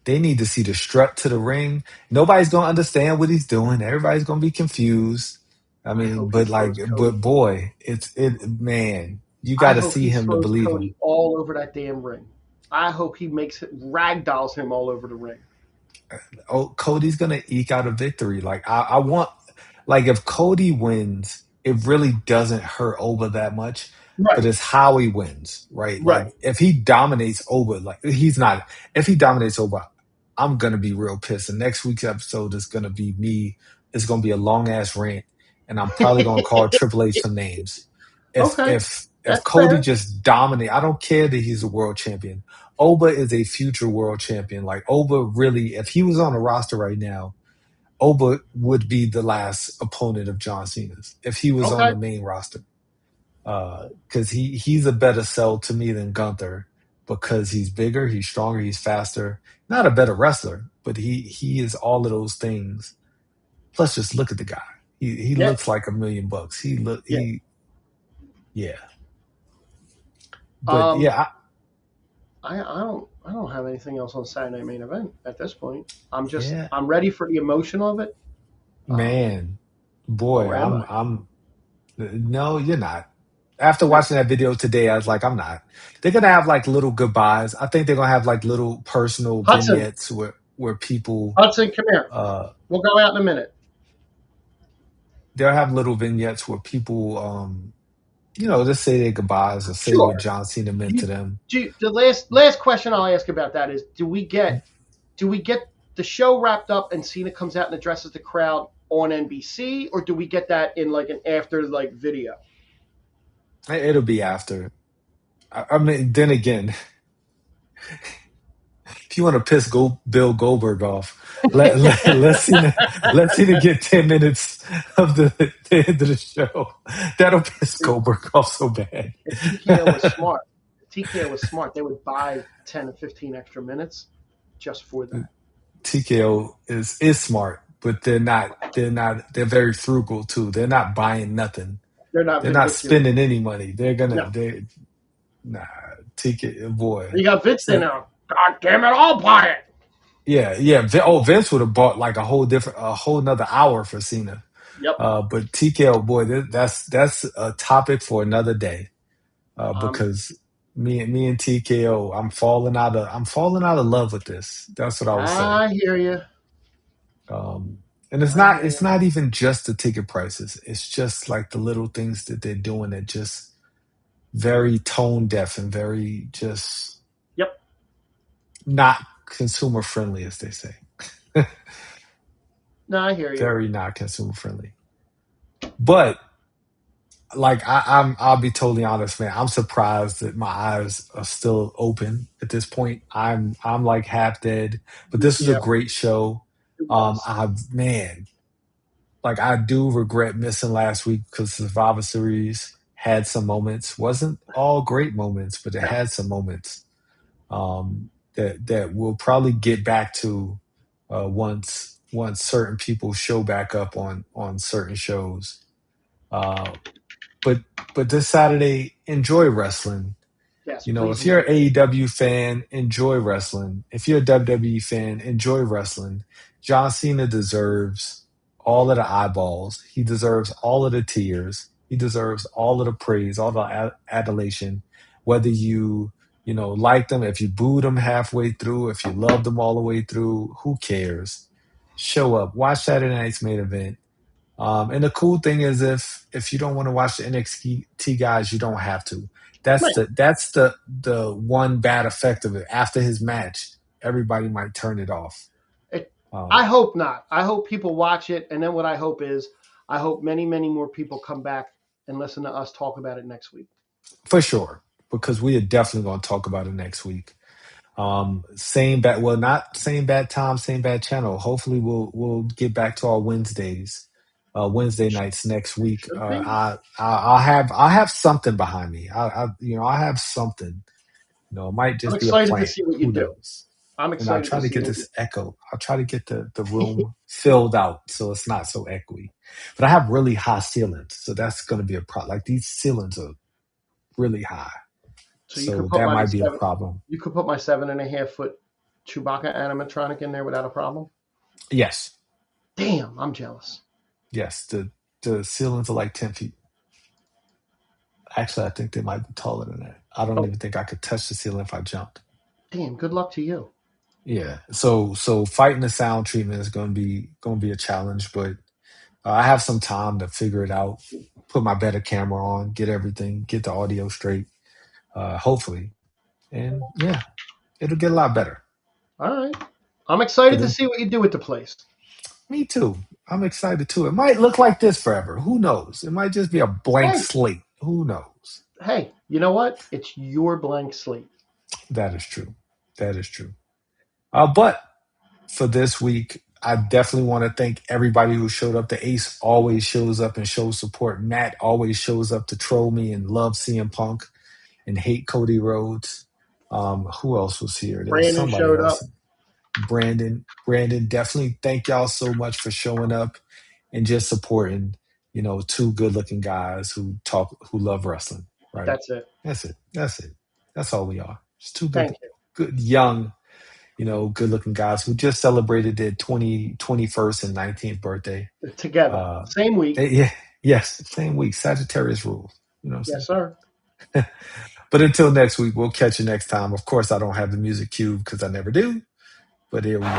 they need to see the strut to the ring. Nobody's gonna understand what he's doing. Everybody's gonna be confused. I I mean, hope he throws but Cody. boy, man, you I got to hope see he him to throws believe Cody him. all over that damn ring. I hope he makes it ragdolls him all over the ring. Oh, Cody's gonna eke out a victory. Like I want, like if Cody wins, it really doesn't hurt Oba that much, but Right, it's how he wins, right? right. Like if he dominates Oba, like he's not. If he dominates Oba, I'm gonna be real pissed. And next week's episode is gonna be me. It's gonna be a long ass rant, and I'm probably gonna call Triple H some names. Okay, If that's Cody fair. just dominate, I don't care that he's a world champion. Oba is a future world champion. Like Oba really, if he was on the roster right now, Oba would be the last opponent of John Cena's if he was on Okay, the main roster. Because he's a better sell to me than Gunther because he's bigger, he's stronger, he's faster. Not a better wrestler, but he is all of those things. Plus, just look at the guy. He yeah, looks like $1 million. yeah. Yeah. But Um, yeah, I don't have anything else on Saturday Night Main Event at this point. yeah, I'm ready for the emotion of it. Um, man, boy, or am I? I'm. No, you're not. After No. watching that video today, I was like, I'm not. They're gonna have like little goodbyes. I think they're gonna have like little personal Hudson, vignettes where people Hudson, come here. uh We'll go out in a minute. they'll have little vignettes where people just say their goodbyes or say what Sure. John Cena meant to them. The last question I'll ask about that is: do we get the show wrapped up and Cena comes out and addresses the crowd on NBC, or do we get that in like an after like video? It'll be after. I mean, then again, if you want to piss Bill Goldberg off, Let's see to get 10 minutes of the end of the show. That'll piss Goldberg off so bad. If TKO was smart, they would buy 10 or 15 extra minutes just for that. TKO is smart, but they're very frugal too. They're not buying nothing. They're not They're not vindictive. spending any money. No. Nah, TKO boy. You got Vince there now. God damn it, I'll buy it. Yeah. Vince would have bought like a whole nother hour for Cena. Yep. But TKO boy, that's a topic for another day. Because me and TKO, I'm falling out of love with this. That's what I would say. I hear you. And it's not even just the ticket prices. It's just like the little things that they're doing that just very tone deaf and very just Yep. not consumer friendly, as they say. No, I hear you. Very not consumer friendly. But like I'll be totally honest, man. I'm surprised that my eyes are still open at this point. I'm like half dead, but this is a Yeah. great show. Like I do regret missing last week because Survivor Series had some moments. Wasn't all great moments, but it had some moments that we'll probably get back to once certain people show back up on certain shows. But this Saturday, enjoy wrestling. Yes, If you're an AEW fan, enjoy wrestling. If you're a WWE fan, enjoy wrestling. John Cena deserves all of the eyeballs. He deserves all of the tears. He deserves all of the praise, all the adulation. Whether you liked him, if you booed him halfway through, if you loved him all the way through, who cares? Show up. Watch Saturday night's main event. And the cool thing is, if you don't want to watch the NXT guys, you don't have to. That's the one bad effect of it. After his match, everybody might turn it off. I hope not. I hope people watch it, and then what I hope is, I hope many, many more people come back and listen to us talk about it next week. For sure, because we are definitely going to talk about it next week. Same bad, well, not same bad time, same bad channel. Hopefully, we'll get back to our Wednesday nights next week. I'll have something behind me. I have something. It might just be a excited plant. to see what you Who do. knows? I'm And I'll excited try to to see get this echo. I'll try to get the room filled out so it's not so echoey. But I have really high ceilings, so that's going to be a problem. Like these ceilings are really high, so that might be a problem. You could put my 7.5 foot Chewbacca animatronic in there without a problem. Yes. Damn, I'm jealous. Yes, the ceilings are like 10 feet. Actually, I think they might be taller than that. I don't even think I could touch the ceiling if I jumped. Damn, good luck to you. Yeah. So fighting the sound treatment is going to be a challenge, but I have some time to figure it out. Put my better camera on, get the audio straight. Hopefully, and yeah, it'll get a lot better. All right, I'm excited to see what you do with the place. Me too. I'm excited too. It might look like this forever. Who knows? It might just be a blank slate. Who knows? Hey, you know what? It's your blank slate. That is true. But for this week, I definitely want to thank everybody who showed up. The Ace always shows up and shows support. Matt always shows up to troll me and love CM Punk and hate Cody Rhodes. Who else was here? There was Brandon somebody showed else. up. Brandon, definitely thank y'all so much for showing up and just supporting, two good-looking guys who love wrestling. Right? That's it. That's all we are. Just two good young, good-looking guys who just celebrated their 21st and 19th birthday together. Same week. Same week. Sagittarius rules. Yes, sir. But until next week, we'll catch you next time. Of course, I don't have the music cue because I never do. But here we go.